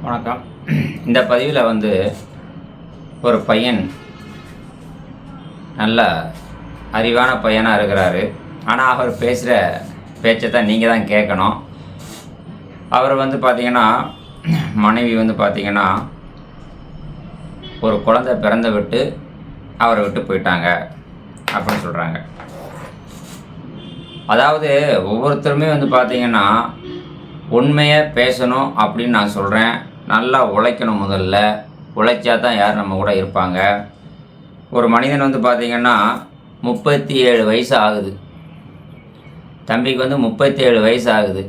வணக்கம். இந்த பதிவில் ஒரு பையன் நல்ல அறிவான பையனாக இருக்கிறாரு. ஆனால் அவர் பேசுகிற பேச்சை தான் நீங்கள் தான் கேட்கணும். அவர் பார்த்திங்கன்னா மனைவி பார்த்திங்கன்னா ஒரு குழந்தை பிறந்த விட்டு அவரை விட்டு போயிட்டாங்க அப்படின்னு சொல்கிறாங்க. அதாவது ஒவ்வொருத்தருமே பார்த்திங்கன்னா உண்மையை பேசணும் அப்படின்னு நான் சொல்கிறேன். நல்லா உழைக்கணும். முதல்ல உழைச்சா தான் யார் நம்ம கூட இருப்பாங்க. ஒரு மனிதன் பார்த்திங்கன்னா 37 வயசு ஆகுது. தம்பிக்கு 37 வயசு ஆகுது.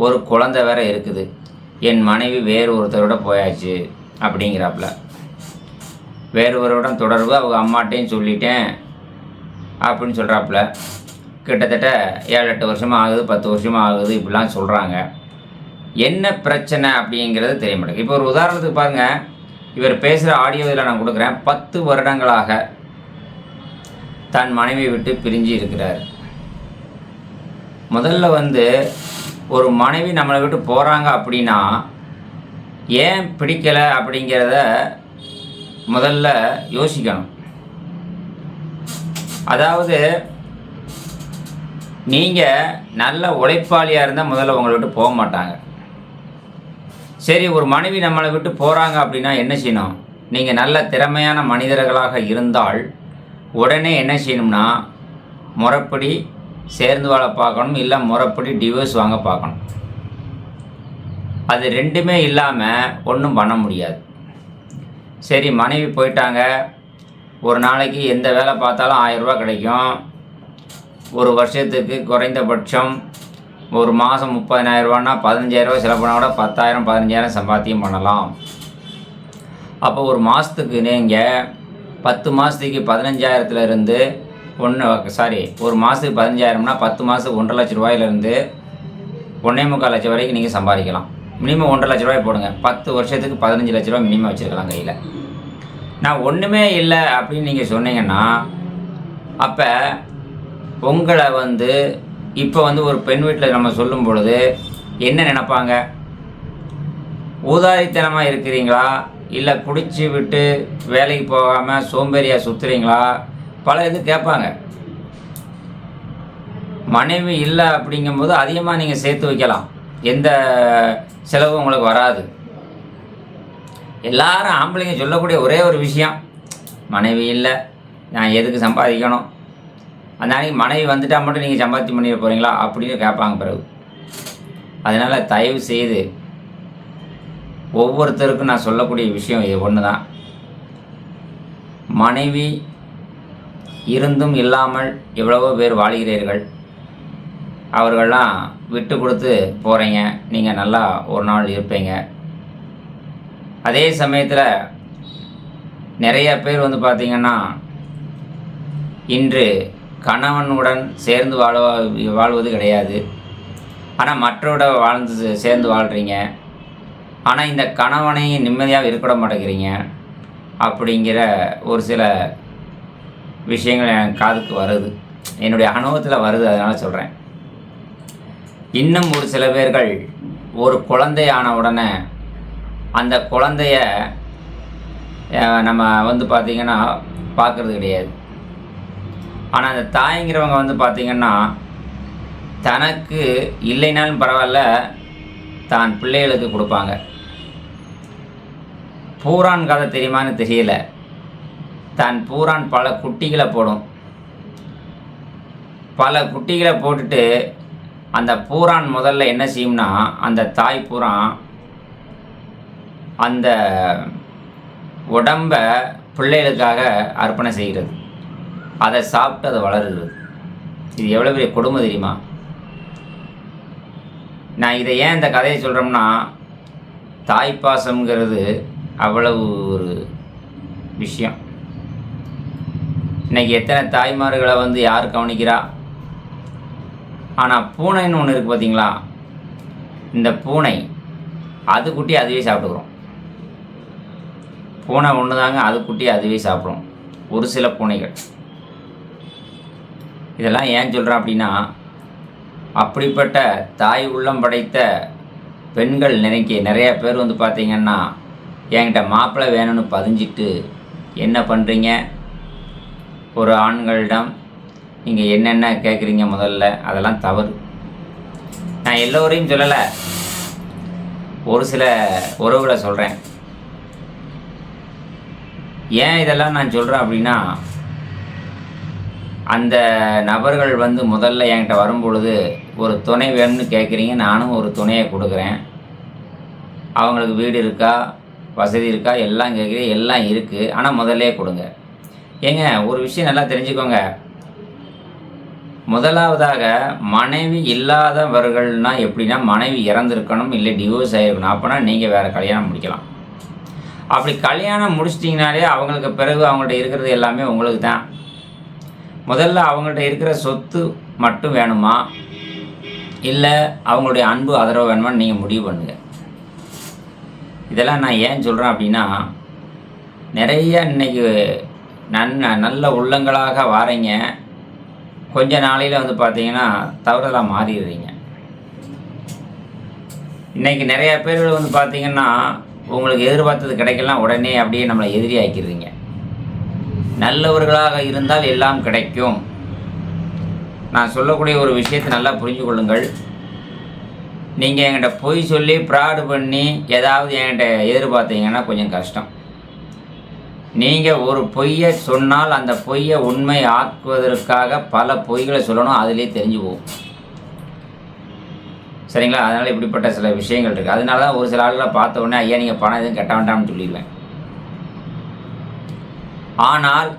ஒரு குழந்தை வேற இருக்குது. என் மனைவி வேறு ஒருத்தரோட போயாச்சு அப்படிங்கிறாப்புல. வேறு ஒருவருடன் தொடர்பு அவங்க அம்மாட்டையும் சொல்லிட்டேன் அப்படின்னு சொல்கிறாப்புல. கிட்டத்தட்ட 7-8 வருஷமாக ஆகுது, 10 வருஷமாக ஆகுது, இப்படிலாம் சொல்கிறாங்க. என்ன பிரச்சனை அப்படிங்கிறது தெரிய மாட்டேங்குது. இப்போ ஒரு உதாரணத்துக்கு பாருங்கள், இவர் பேசுகிற ஆடியோ இதில் நான் கொடுக்குறேன். 10 வருடங்களாக தன் மனைவியை விட்டு பிரிஞ்சு இருக்கிறார். முதல்ல ஒரு மனைவி நம்மளை விட்டு போகிறாங்க அப்படின்னா ஏன் பிடிக்கலை அப்படிங்கிறத முதல்ல யோசிக்கணும். அதாவது நீங்கள் நல்ல உழைப்பாளியாக இருந்தால் முதல்ல உங்களை விட்டு போக மாட்டாங்க. சரி, ஒரு மனைவி நம்மளை விட்டு போகிறாங்க அப்படின்னா என்ன செய்யணும்? நீங்கள் நல்ல திறமையான மனிதர்களாக இருந்தால் உடனே என்ன செய்யணும்னா முறைப்படி சேர்ந்து வாழ பார்க்கணும், இல்லை முறைப்படி டிவோர்ஸ் வாங்க பார்க்கணும். அது ரெண்டுமே இல்லாமல் ஒன்றும் பண்ண முடியாது. சரி, மனைவி போயிட்டாங்க, ஒரு நாளைக்கு எந்த வேலை பார்த்தாலும் 1000 ரூபா கிடைக்கும். ஒரு வருஷத்துக்கு குறைந்தபட்சம் ஒரு மாதம் 30,000 ரூபான்னா 15,000 ரூபா செலவு பண்ணால் கூட 10,000 15,000 சம்பாத்தியம் பண்ணலாம். அப்போ ஒரு மாதத்துக்கு நீங்கள் 10 மாதத்துக்கு 15,000லேருந்து ஒரு மாதத்துக்கு 15,000னா 10 மாதத்துக்கு 1.5 லட்ச ரூபாயிலேருந்து 1.25 லட்சம் வரைக்கும் நீங்கள் சம்பாதிக்கலாம். மினிமம் 1.5 லட்ச ரூபாய் போடுங்க. 10 வருஷத்துக்கு 15 லட்ச ரூபா மினிமம் வச்சுருக்கலாம் கையில். நான் ஒன்றுமே இல்லை அப்படின்னு நீங்கள் சொன்னீங்கன்னா அப்போ உங்களை இப்போ ஒரு பெண் வீட்டில் நம்ம சொல்லும் பொழுது என்ன நினைப்பாங்க? ஊதாரித்தனமாக இருக்கிறீங்களா, இல்லை குடிச்சு விட்டு வேலைக்கு போகாமல் சோம்பேறியாக சுற்றுறீங்களா, பல இது கேட்பாங்க. மனைவி இல்லை அப்படிங்கும்போது அதிகமாக நீங்கள் சேர்த்து வைக்கலாம், எந்த செலவும் உங்களுக்கு வராது. எல்லாரும் ஆம்பளைங்க சொல்லக்கூடிய ஒரே ஒரு விஷயம், மனைவி இல்லை, நான் எதுக்கு சம்பாதிக்கணும், அந்த அன்றைக்கி மனைவி வந்துட்டால் மட்டும் நீங்கள் சம்பாத்தியம் பண்ணிட போகிறீங்களா அப்படின்னு கேட்பாங்க பிறகு. அதனால் தயவு செய்து ஒவ்வொருத்தருக்கும் நான் சொல்லக்கூடிய விஷயம் இது ஒன்று தான். மனைவி இருந்தும் இல்லாமல் எவ்வளவோ பேர் வாழ்கிறீர்கள். அவர்கள்லாம் விட்டு கொடுத்து போகிறீங்க, நீங்கள் நல்லா ஒரு நாள் இருப்பீங்க. அதே சமயத்தில் நிறைய பேர் பார்த்திங்கன்னா இன்று கணவனுடன் சேர்ந்து வாழ்வது கிடையாது. ஆனால் மற்றவரோட சேர்ந்து வாழ்கிறீங்க. ஆனால் இந்த கணவனையும் நிம்மதியாக இருக்க மாட்டேங்கிறீங்க அப்படிங்கிற ஒரு சில விஷயங்கள் என் காதுக்கு வருது, என்னுடைய அனுபவத்தில் வருது. அதனால் சொல்கிறேன். இன்னும் ஒரு சில பேர்கள் ஒரு குழந்தை ஆன உடனே அந்த குழந்தைய நம்ம பார்த்திங்கன்னா பார்க்குறது கிடையாது. ஆனால் அந்த தாய்ங்கிறவங்க பார்த்திங்கன்னா தனக்கு இல்லைனாலும் பரவாயில்ல, தான் பிள்ளைகளுக்கு கொடுப்பாங்க. பூரான் கதை தெரியுமான்னு தெரியல, தான் பூரான் பல குட்டிகளை போடும். பல குட்டிகளை போட்டுட்டு அந்த பூரான் முதல்ல என்ன செய்யும்னா அந்த தாய் பூரான் அந்த உடம்பை பிள்ளைகளுக்காக அர்ப்பணை செய்கிறது. அதை சாப்பிட்டு அதை வளருது. இது எவ்வளோ பெரிய கொடுமை தெரியுமா? நான் இதை ஏன் இந்த கதையை சொல்கிறோம்னா, தாய்ப்பாசம்ங்கிறது அவ்வளவு ஒரு விஷயம். இன்றைக்கி எத்தனை தாய்மார்களை யார் கவனிக்கிறா? ஆனால் பூனைன்னு ஒன்று இருக்குது பார்த்தீங்களா? இந்த பூனை அது குட்டி அதுவே சாப்பிட்டுக்கிறோம். பூனை ஒன்று தாங்க, அது குட்டி அதுவே சாப்பிடும். ஒரு சில பூனைகள். இதெல்லாம் ஏன் சொல்கிறேன் அப்படின்னா, அப்படிப்பட்ட தாய் உள்ளம் படைத்த பெண்கள் நிறைய பேர் வந்து பார்த்திங்கன்னா என்கிட்ட மாப்பிள்ளை வேணும்னு பதிஞ்சிட்டு என்ன பண்ணுறீங்க, ஒரு ஆண்களிடம் நீங்கள் என்னென்ன கேட்குறீங்க முதல்ல, அதெல்லாம் தவறு. நான் எல்லோரையும் சொல்லலை, ஒரு சில உறவுகளை சொல்கிறேன். ஏன் இதெல்லாம் நான் சொல்கிறேன் அப்படின்னா, அந்த நபர்கள் வந்து முதல்ல என்கிட்ட வரும்பொழுது ஒரு துணை வேணும்னு கேட்குறீங்க, நானும் ஒரு துணையை கொடுக்குறேன். அவங்களுக்கு வீடு இருக்கா, வசதி இருக்கா, எல்லாம் கேட்குறீங்க, எல்லாம் இருக்குது, ஆனால் முதல்லே கொடுங்க. ஏங்க ஒரு விஷயம் நல்லா தெரிஞ்சுக்கோங்க. முதலாவதாக மனைவி இல்லாதவர்கள்னால் எப்படின்னா, மனைவி இறந்துருக்கணும், இல்லை டிவோர்ஸ் ஆகிருக்கணும். அப்போனா நீங்கள் வேறு கல்யாணம் முடிக்கலாம். அப்படி கல்யாணம் முடிச்சிட்டிங்கனாலே அவங்களுக்கு பிறகு அவங்கள்ட்ட இருக்கிறது எல்லாமே உங்களுக்கு தான். முதல்ல அவங்கள்ட்ட இருக்கிற சொத்து மட்டும் வேணுமா, இல்லை அவங்களுடைய அன்பு ஆதரவு வேணுமான்னு நீங்கள் முடிவு பண்ணுங்கள். இதெல்லாம் நான் ஏன் சொல்கிறேன் அப்படின்னா, நிறைய இன்றைக்கி நல்ல உள்ளங்களாக வாரீங்க, கொஞ்ச நாளையில் வந்து பார்த்தீங்கன்னா தவறுதலாக மாறிடுறீங்க. இன்றைக்கி நிறையா பேர்கள் வந்து பார்த்திங்கன்னா உங்களுக்கு எதிர்பார்த்தது கிடைக்கலாம், உடனே அப்படியே நம்மளை எதிரி ஆக்கிடுறீங்க. நல்லவர்களாக இருந்தால் எல்லாம் கிடைக்கும். நான் சொல்லக்கூடிய ஒரு விஷயத்தை நல்லா புரிஞ்சு கொள்ளுங்கள். நீங்கள் என்கிட்ட பொய் சொல்லி ப்ராடு பண்ணி ஏதாவது என்கிட்ட எதிர்பார்த்தீங்கன்னா கொஞ்சம் கஷ்டம். நீங்கள் ஒரு பொய்யை சொன்னால் அந்த பொய்யை உண்மை ஆக்குவதற்காக பல பொய்களை சொல்லணும், அதிலே தெரிஞ்சு போகும். சரிங்களா? அதனால் இப்படிப்பட்ட சில விஷயங்கள் இருக்குது. அதனால தான் ஒரு சில ஆளுகளை பார்த்த உடனே ஐயா நீங்கள் பணம் எதுவும் கட்ட வேண்டாம்னு சொல்லிடுவேன். ஆனால்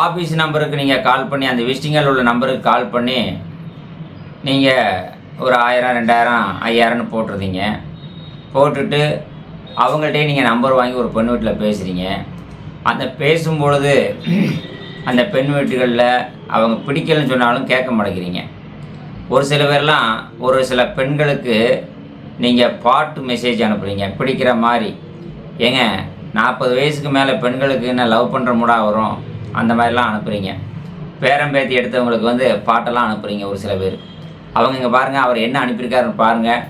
ஆஃபீஸ் நம்பருக்கு நீங்கள் கால் பண்ணி, அந்த விசிட்டிங்கில் உள்ள நம்பருக்கு கால் பண்ணி நீங்கள் ஒரு 1000, 2000, 5000ன்னு போட்டுருந்தீங்க. போட்டுட்டு அவங்கள்ட்டே நீங்கள் நம்பர் வாங்கி ஒரு பெண் வீட்டில் பேசுகிறீங்க. அந்த பேசும்பொழுது அந்த பெண் வீட்டுகளில் அவங்க பிடிக்கலன்னு சொன்னாலும் கேட்க மாட்டேங்கிறீங்க. ஒரு சில பேர்லாம் ஒரு சில பெண்களுக்கு நீங்கள் பாட்டு மெசேஜ் அனுப்புகிறீங்க பிடிக்கிற மாதிரி. ஏங்க 40 வயசுக்கு மேலே பெண்களுக்கு என்ன லவ் பண்ணுற மூடாக வரும், அந்த மாதிரிலாம் அனுப்புகிறீங்க. பேரம்பேத்தி எடுத்தவங்களுக்கு வந்து பாட்டெல்லாம் அனுப்புகிறீங்க ஒரு சில பேர். அவங்க இங்கே பாருங்கள், அவர் என்ன அனுப்பியிருக்காருன்னு பாருங்கள்,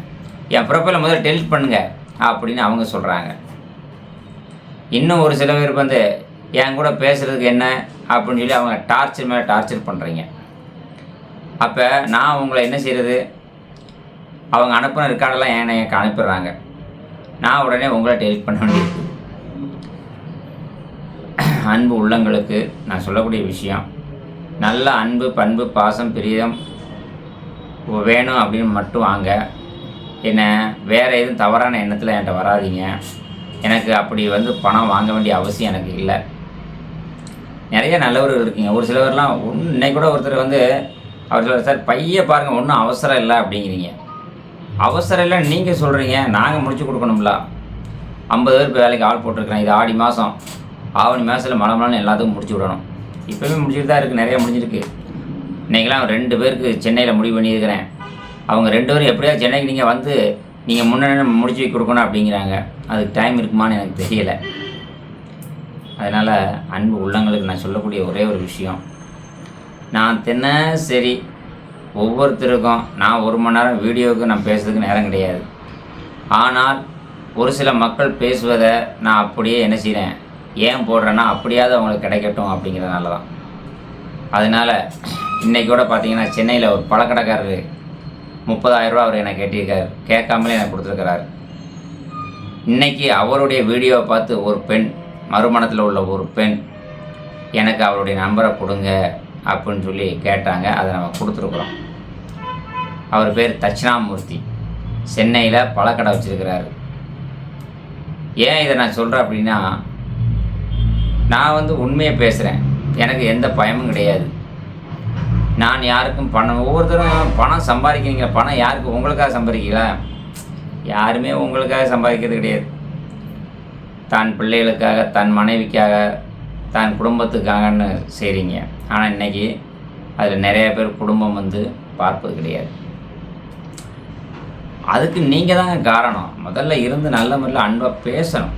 என் ப்ரொஃபைலை முதல்ல டெலிட் பண்ணுங்கள் அப்படின்னு அவங்க சொல்கிறாங்க. இன்னும் ஒரு சில பேருக்கு வந்து என் கூட பேசுகிறதுக்கு என்ன அப்படின்னு சொல்லி அவங்க டார்ச்சர் மேலே டார்ச்சர் பண்ணுறீங்க. அப்போ நான் உங்களை என்ன செய்கிறது, அவங்க அனுப்பின ரெக்கார்டெல்லாம் எனக்கு அனுப்பிடுறாங்க, நான் உடனே உங்களை டெலிட் பண்ண வேண்டியிருக்கு. அன்பு உள்ளங்களுக்கு நான் சொல்லக்கூடிய விஷயம், நல்ல அன்பு, பண்பு, பாசம், பிரியம் வேணும் அப்படின்னு மட்டும் வாங்க. என்ன வேறு எதுவும் தவறான எண்ணத்தில் என்கிட்ட வராதிங்க. எனக்கு அப்படி வந்து பணம் வாங்க வேண்டிய அவசியம் எனக்கு இல்லை. நிறைய நல்லவர்கள் இருக்கீங்க. ஒரு சிலவர்லாம் இன்னைக்கு கூட ஒருத்தர் வந்து அவர் சொல்கிறார், சார் பைய பாருங்கள், ஒன்றும் அவசரம் இல்லை அப்படிங்கிறீங்க. அவசரம் இல்லை நீங்கள் சொல்கிறீங்க, நாங்கள் முடிச்சு கொடுக்கணும்ல. 50 பேர் இப்போ வேலைக்கு ஆள் போட்டிருக்கிறேன். இது ஆடி மாதம், ஆவணி மாதத்தில் மழை எல்லாத்துக்கும் முடிச்சு விடணும். இப்போவே முடிச்சுட்டு தான் இருக்குது, நிறையா முடிஞ்சிருக்கு. இன்றைக்கெலாம் 2 பேருக்கு சென்னையில் முடிவு பண்ணியிருக்கிறேன். அவங்க 2 பேரும் எப்படியா சென்னைக்கு நீங்கள் வந்து நீங்கள் முன்னாடி முடிச்சு கொடுக்கணும் அப்படிங்கிறாங்க. அதுக்கு டைம் இருக்குமான்னு எனக்கு தெரியலை. அதனால் அன்பு உள்ளங்களுக்கு நான் சொல்லக்கூடிய ஒரே ஒரு விஷயம், நான் சரி ஒவ்வொருத்தருக்கும் நான் 1 மணி நேரம் வீடியோவுக்கு நான் பேசுறதுக்கு நேரம் கிடையாது. ஆனால் ஒரு சில மக்கள் பேசுவதை நான் அப்படியே என்ன செய்கிறேன், ஏன் போடுறேன்னா அப்படியாவது அவங்களுக்கு கிடைக்கட்டும் அப்படிங்கிறதுனால தான். அதனால் இன்றைக்கி கூட பார்த்தீங்கன்னா சென்னையில் ஒரு பழக்கடைக்காரரு 30,000 ரூபா அவர் எனக்கு கேட்டிருக்காரு, கேட்காமலே எனக்கு கொடுத்துருக்கிறாரு. இன்றைக்கி அவருடைய வீடியோவை பார்த்து ஒரு பெண், மறுமணத்தில் உள்ள ஒரு பெண் எனக்கு அவருடைய நம்பரை கொடுங்க அப்படின்னு சொல்லி கேட்டாங்க. அதை நம்ம கொடுத்துருக்குறோம். அவர் பேர் தட்சிணாமூர்த்தி, சென்னையில் பழக்கடை வச்சுருக்கிறாரு. ஏன் இதை நான் சொல்கிறேன் அப்படின்னா, நான் வந்து உண்மையை பேசுகிறேன், எனக்கு எந்த பயமும் கிடையாது. நான் யாருக்கும் பணம், ஒவ்வொருத்தரும் பணம் சம்பாதிக்கிறீங்க, பணம் யாருக்கு, உங்களுக்காக சம்பாதிக்கல, யாருமே உங்களுக்காக சம்பாதிக்கிறது கிடையாது. தன் பிள்ளைகளுக்காக, தன் மனைவிக்காக, தன் குடும்பத்துக்காகன்னு செய்கிறீங்க. ஆனால் இன்றைக்கி அதில் நிறைய பேர் குடும்பம் வந்து பார்ப்பது கிடையாது. அதுக்கு நீங்கள் தாங்க காரணம். முதல்ல இருந்து நல்ல முறையில் அன்பாக பேசணும்.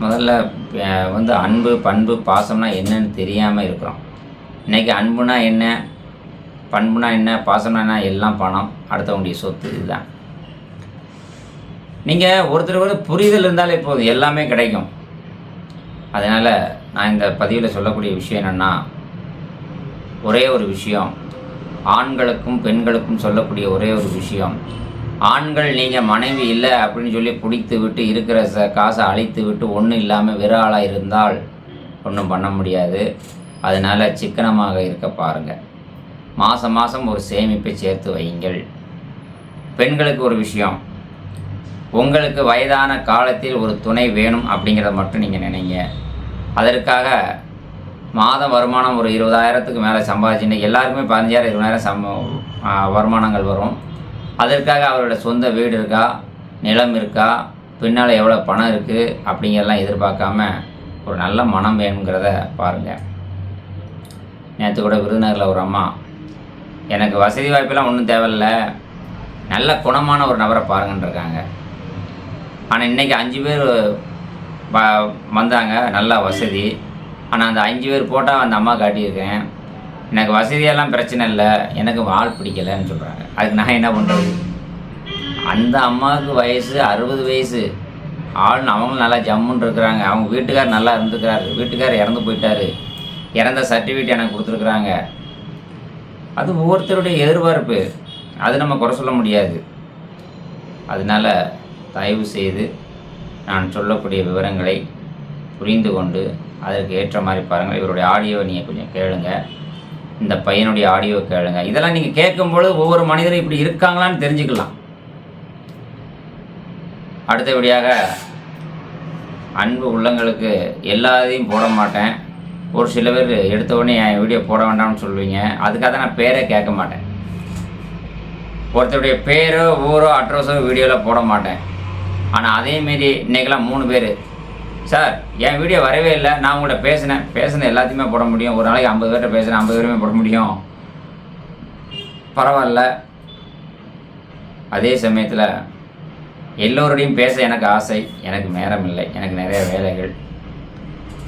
முதல்ல வந்து அன்பு, பண்பு, பாசம்னா என்னன்னு தெரியாமல் இருக்கிறோம். இன்றைக்கி அன்புனா என்ன, பண்புனா என்ன, பாசம்னா என்ன, எல்லாம் பணம், அடுத்தவங்களுடைய சொத்து. இதுதான். நீங்கள் ஒருத்தர் புரிதல் இருந்தாலே போதும், எல்லாமே கிடைக்கும். அதனால் நான் இந்த பதிவில் சொல்லக்கூடிய விஷயம் என்னென்னா, ஒரே ஒரு விஷயம், ஆண்களுக்கும் பெண்களுக்கும் சொல்லக்கூடிய ஒரே ஒரு விஷயம், ஆண்கள் நீங்கள் மனைவி இல்லை அப்படின்னு சொல்லி பிடித்து விட்டு இருக்கிற காசை அழித்து விட்டு ஒன்றும் இல்லாமல் வெறும் ஆளாக இருந்தால் ஒன்றும் பண்ண முடியாது. அதனால் சிக்கனமாக இருக்க பாருங்கள். மாதம் மாதம் ஒரு சேமிப்பை சேர்த்து வையுங்கள். பெண்களுக்கு ஒரு விஷயம், உங்களுக்கு வயதான காலத்தில் ஒரு துணை வேணும் அப்படிங்கிறத மட்டும் நீங்கள் நினைங்க. அதற்காக மாத வருமானம் ஒரு 20,000க்கு மேலே சம்பாதிச்சுன்னு எல்லாருக்குமே 15,000 20,000 வருமானங்கள் வரும். அதற்காக அவரோட சொந்த வீடு இருக்கா, நிலம் இருக்கா, பின்னால் எவ்வளோ பணம் இருக்குது அப்படிங்கிறதெல்லாம் எதிர்பார்க்காம ஒரு நல்ல மனம் வேணுங்கிறத பாருங்கள். நேற்று கூட விருதுநகரில் ஒரு அம்மா, எனக்கு வசதி வாய்ப்பெல்லாம் ஒன்றும் தேவையில்லை, நல்ல குணமான ஒரு நபரை பாருங்கன்றிருக்காங்க. ஆனால் இன்றைக்கி 5 பேர் வந்தாங்க, நல்லா வசதி. ஆனால் அந்த 5 பேர் போட்டால் அந்த அம்மா காட்டியிருக்கேன், எனக்கு வசதியெல்லாம் பிரச்சனை இல்லை, எனக்கு ஆள் பிடிக்கலைன்னு சொல்கிறாங்க. அதுக்கு நான் என்ன பண்ணுறது? அந்த அம்மாவுக்கு வயசு 60 வயசு, ஆள் அவங்களும் நல்லா ஜம்முன்னு இருக்கிறாங்க. அவங்க வீட்டுக்கார் நல்லா இருந்துக்கிறாரு, வீட்டுக்கார் இறந்து போயிட்டார், இறந்த சர்டிஃபிகேட் எனக்கு கொடுத்துருக்குறாங்க. அது ஒவ்வொருத்தருடைய எதிர்பார்ப்பு, அது நம்ம குறை சொல்ல முடியாது. அதனால் தயவு செய்து நான் சொல்லக்கூடிய விவரங்களை புரிந்து கொண்டு அதற்கு ஏற்ற மாதிரி பாருங்கள். இவருடைய ஆடியோவை நீங்கள் கொஞ்சம் கேளுங்க, இந்த பையனுடைய ஆடியோவை கேளுங்க. இதெல்லாம் நீங்கள் கேட்கும்பொழுது ஒவ்வொரு மனிதரும் இப்படி இருக்காங்களான்னு தெரிஞ்சுக்கலாம். அடுத்தபடியாக, அன்பு உள்ளங்களுக்கு எல்லாத்தையும் போட மாட்டேன். ஒரு சில பேர் எடுத்த உடனே என் வீடியோ போட வேண்டாம்னு சொல்லுவீங்க, அதுக்காக நான் பேரே கேட்க மாட்டேன். ஒருத்தருடைய பேரோ ஊரோ அட்ரஸோ வீடியோவில் போட மாட்டேன். ஆனால் அதேமாரி இன்றைக்கெல்லாம் 3 பேர், சார் என் வீடியோ வரவே இல்லை, நான் உங்கள்கிட்ட பேசினேன் எல்லாத்தையுமே போட முடியும், ஒரு நாளைக்கு 50 பேர்கிட்ட பேசுகிறேன், 50 பேருமே போட முடியும், பரவாயில்ல. அதே சமயத்தில் எல்லோருடையும் பேச எனக்கு ஆசை, எனக்கு நேரம் இல்லை, எனக்கு நிறைய வேலைகள்.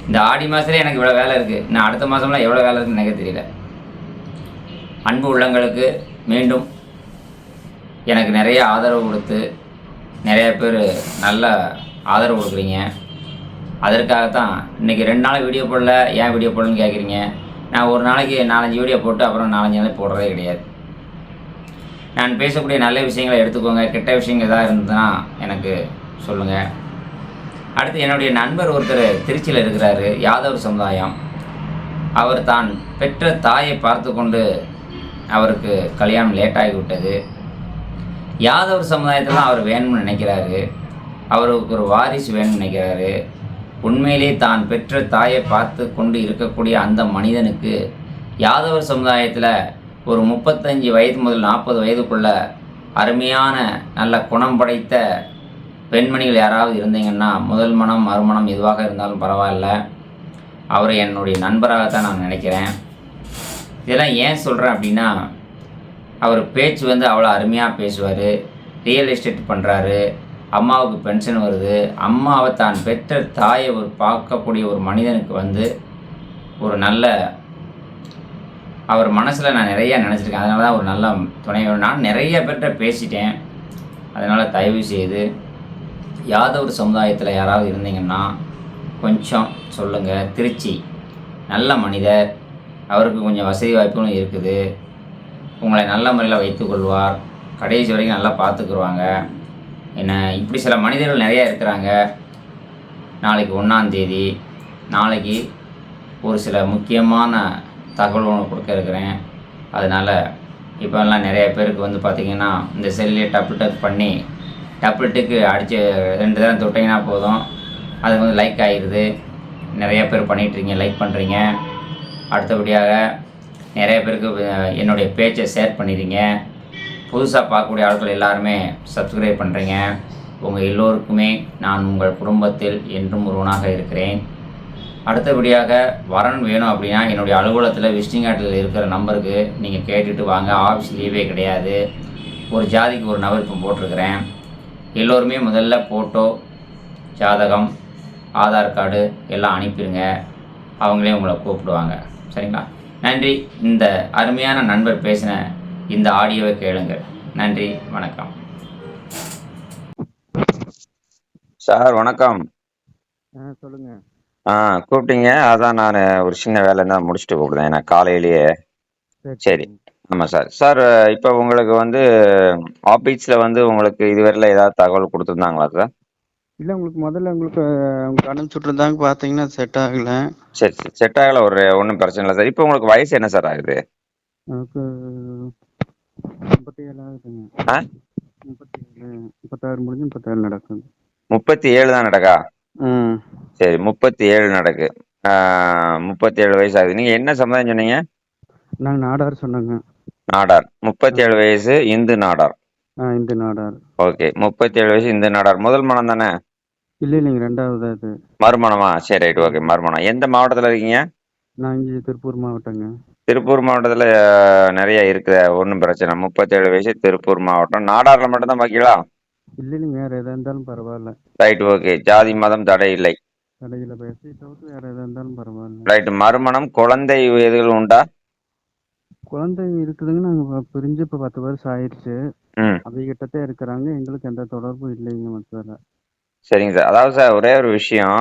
இந்த ஆடி மாதத்துலேயே எனக்கு இவ்வளோ வேலை இருக்குது, இன்னும் அடுத்த மாதம்லாம் எவ்வளோ வேலை இருக்குன்னு எனக்கு தெரியல. அன்பு உள்ளங்களுக்கு மீண்டும் எனக்கு நிறைய ஆதரவு கொடுத்து நிறைய பேர் நல்ல ஆதரவு கொடுக்குறீங்க. அதற்காகத்தான் இன்றைக்கி 2 நாள் வீடியோ போடல, ஏன் வீடியோ போடலன்னு கேட்குறீங்க. நான் ஒரு நாளைக்கு 4-5 வீடியோ போட்டு அப்புறம் 4-5 நாளைக்கு போடுறதே கிடையாது. நான் பேசக்கூடிய நல்ல விஷயங்களை எடுத்துக்கோங்க, கெட்ட விஷயங்கள் எதாவது இருந்ததுன்னா எனக்கு சொல்லுங்கள். அடுத்து, என்னுடைய நண்பர் ஒருத்தர் திருச்சியில் இருக்கிறாரு, யாதவர் சமுதாயம். அவர் தான் பெற்ற தாயை பார்த்து கொண்டு அவருக்கு கல்யாணம் லேட்டாகி விட்டது. யாதவர் சமுதாயத்தில் அவர் வேணும்னு நினைக்கிறாரு, அவருக்கு ஒரு வாரிசு வேணும்னு நினைக்கிறாரு. உண்மையிலே தான் பெற்ற தாயை பார்த்து கொண்டு இருக்கக்கூடிய அந்த மனிதனுக்கு யாதவர் சமுதாயத்தில் ஒரு 35 வயது முதல் 40 வயதுக்குள்ள அருமையான நல்ல குணம் படைத்த பெண்மணிகள் யாராவது இருந்தீங்கன்னா, முதல் மனம் மறுமணம் எதுவாக இருந்தாலும் பரவாயில்ல, அவரை என்னுடைய நண்பராகத்தான் நான் நினைக்கிறேன். இதெல்லாம் ஏன் சொல்கிறேன் அப்படின்னா, அவர் பேச்சு அவ்வளோ அருமையாக பேசுவார், ரியல் எஸ்டேட் பண்ணுறாரு, அம்மாவுக்கு பென்ஷன் வருது. அம்மாவை தான் பெற்ற தாயை பார்க்கக்கூடிய ஒரு மனிதனுக்கு ஒரு நல்ல, அவர் மனசில் நான் நிறையா நினச்சிருக்கேன். அதனால தான் ஒரு நல்ல துணை. நான் நிறைய பேர்கிட்ட பேசிட்டேன். அதனால் தயவு செய்து யாதவர் சமுதாயத்தில் யாராவது இருந்தீங்கன்னா கொஞ்சம் சொல்லுங்கள். திருச்சி நல்ல மனிதர், அவருக்கு கொஞ்சம் வசதி வாய்ப்புகளும் இருக்குது, உங்களை நல்ல முறையில் வைத்துக்கொள்வார், கடைசி வரைக்கும் நல்லா பார்த்துக்குருவாங்க. என்ன இப்படி சில மனிதர்கள் நிறையா இருக்கிறாங்க. நாளைக்கு 1ஆம் தேதி, நாளைக்கு ஒரு சில முக்கியமான தகவல் ஒன்று கொடுக்க இருக்கிறேன். அதனால் இப்போல்லாம் நிறைய பேருக்கு பார்த்திங்கன்னா இந்த செல்லே டப் பண்ணி டப்புட்டுக்கு அடித்து 2 தடவை தொட்டிங்கன்னா போதும், அது லைக் ஆகிடுது. நிறைய பேர் பண்ணிகிட்ருக்கீங்க, லைக் பண்ணுறீங்க. அடுத்தபடியாக நிறைய பேருக்கு என்னுடைய பேச்சை ஷேர் பண்ணிடுறீங்க. புதுசாக பார்க்கக்கூடிய ஆட்கள் எல்லாருமே சப்ஸ்கிரைப் பண்ணுறீங்க. உங்கள் எல்லோருக்குமே நான் உங்கள் குடும்பத்தில் என்றும் ஒருவனாக இருக்கிறேன். அடுத்தபடியாக வரன் வேணும் அப்படின்னா என்னுடைய அலுவலகத்தில் விசிட்டிங் கார்டில் இருக்கிற நம்பருக்கு நீங்கள் கேட்டுட்டு வாங்க. ஆஃபீஸ் லீவே கிடையாது. ஒரு ஜாதிக்கு ஒரு நபர் இப்போ போட்டிருக்கிறேன். எல்லோருமே முதல்ல ஃபோட்டோ, ஜாதகம், ஆதார் கார்டு எல்லாம் அனுப்பிடுங்க. அவங்களே உங்களை கூப்பிடுவாங்க. சரிங்களா? நன்றி. இந்த அருமையான நண்பர் பேசின இந்த ஆடியோவை கேளுங்கள். நன்றி, வணக்கம். சார் வணக்கம். சொல்லுங்க. கூப்பிட்டீங்க. அதான் நான் ஒரு சின்ன வேலை தான் முடிச்சுட்டு கூப்பிடுறேன். நான் காலையிலேயே. சரி, சரி. சரிங்க. ஆமாம் சார். சார் இப்போ உங்களுக்கு வந்து ஆஃபீஸில் வந்து உங்களுக்கு இதுவரையில ஏதாவது தகவல் கொடுத்துருந்தாங்களா சார்? இல்ல உங்களுக்கு முதல்ல உங்களுக்கு அனுப்பிச்சு விட்டுருந்தாங்க பார்த்தீங்கன்னா செட் ஆகல. சரி சரி, செட் ஆகலை. ஒன்றும் பிரச்சனை இல்லை சார். இப்போ உங்களுக்கு வயசு என்ன சார் ஆகுது? எனக்கு 37 ஆகுதுங்க. ஆ 37 36 முடிஞ்சு 37 நடக்குது. 37 தான் நடக்கா? ம். சரி, 37 நடக்கு. 37 வயசு ஆகுது. நீங்கள் என்ன சமுதாயம் சொன்னீங்க? நாங்க நாடார் சொன்னோங்க. நாடார். 37 வயசு இந்து நாடார். இந்த நாடார். ஓகே, 37 வயசு இந்து நாடார். முதல் மனம் தானே? இல்லைங்க, 2வது அது. மறுமணமா? சரி, ரைட், ஓகே, மறுமணம். எந்த மாவட்டத்தில் இருக்கீங்க? நான் இங்கே திருப்பூர் மாவட்டங்க. திருப்பூர் மாவட்டத்தில் நிறைய இருக்குது, ஒன்றும் பிரச்சனை. 37 வயசு, திருப்பூர் மாவட்டம். நாடாரில் மட்டும்தான் பாக்கீங்களா? இல்லைங்க, வேற எதா இருந்தாலும் பரவாயில்ல. Right, okay. ஜாதி மதம் தடை இல்லை. கடையில் பேசி தவிர்த்து வேற எதா இருந்தாலும் பரவாயில்ல. ரைட். மறுமணம். குழந்தை எதுவும் உண்டா? குழந்தை இருக்குதுங்க. நாங்கள் பிரிஞ்சு இப்போ 10 வருஷம் ஆயிடுச்சு. ம் அவங்ககிட்டத்தே இருக்கிறாங்க. எங்களுக்கு எந்த தொடர்பும் இல்லைங்க மற்ற. சரிங்க சார். அதாவது சார், ஒரே ஒரு விஷயம்.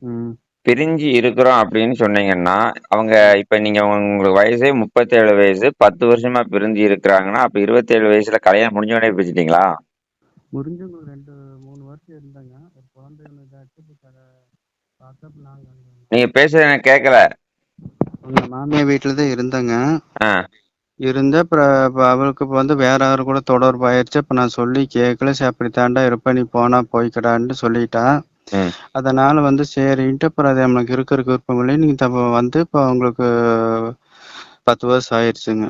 ம். பிரிஞ்சு இருக்கிறோம் அப்படின்னு சொன்னீங்கன்னா, அவங்க இப்போ நீங்கள் உங்களுக்கு வயசே 37 வயசு, 10 வருஷமா பிரிஞ்சு இருக்கிறாங்கன்னா, அப்போ 27 வயசுல கல்யாணம் முடிஞ்ச உடனே பிரிச்சிட்டிங்களா? முடிஞ்சவங்க 2, 3 வருஷம் இருந்தாங்க. ஒரு குழந்தை ஒன்று இதாச்சு. இப்போ பார்த்தா நாங்கள் நீங்கள் பேசுறது எனக்கு கேட்கல. அவங்க மாமியார் வீட்டில் தான் இருந்தாங்க. ஆ அப்புறம் இப்போ அவளுக்கு இப்போ வந்து வேற யாரு கூட தொடர்பு ஆயிடுச்சு. இப்போ நான் சொல்லி கேட்கல. சரி அப்படி தாண்டா இருப்ப, நீ போனா போய்க்கடான்னு சொல்லிட்டா. ம் அதனால வந்து சரின்ட்டு அப்புறம் அது நம்மளுக்கு இருக்கிறதுக்கு விருப்பம் இல்லை. நீங்கள் வந்து இப்போ உங்களுக்கு 10 வருஷம் ஆயிடுச்சுங்க.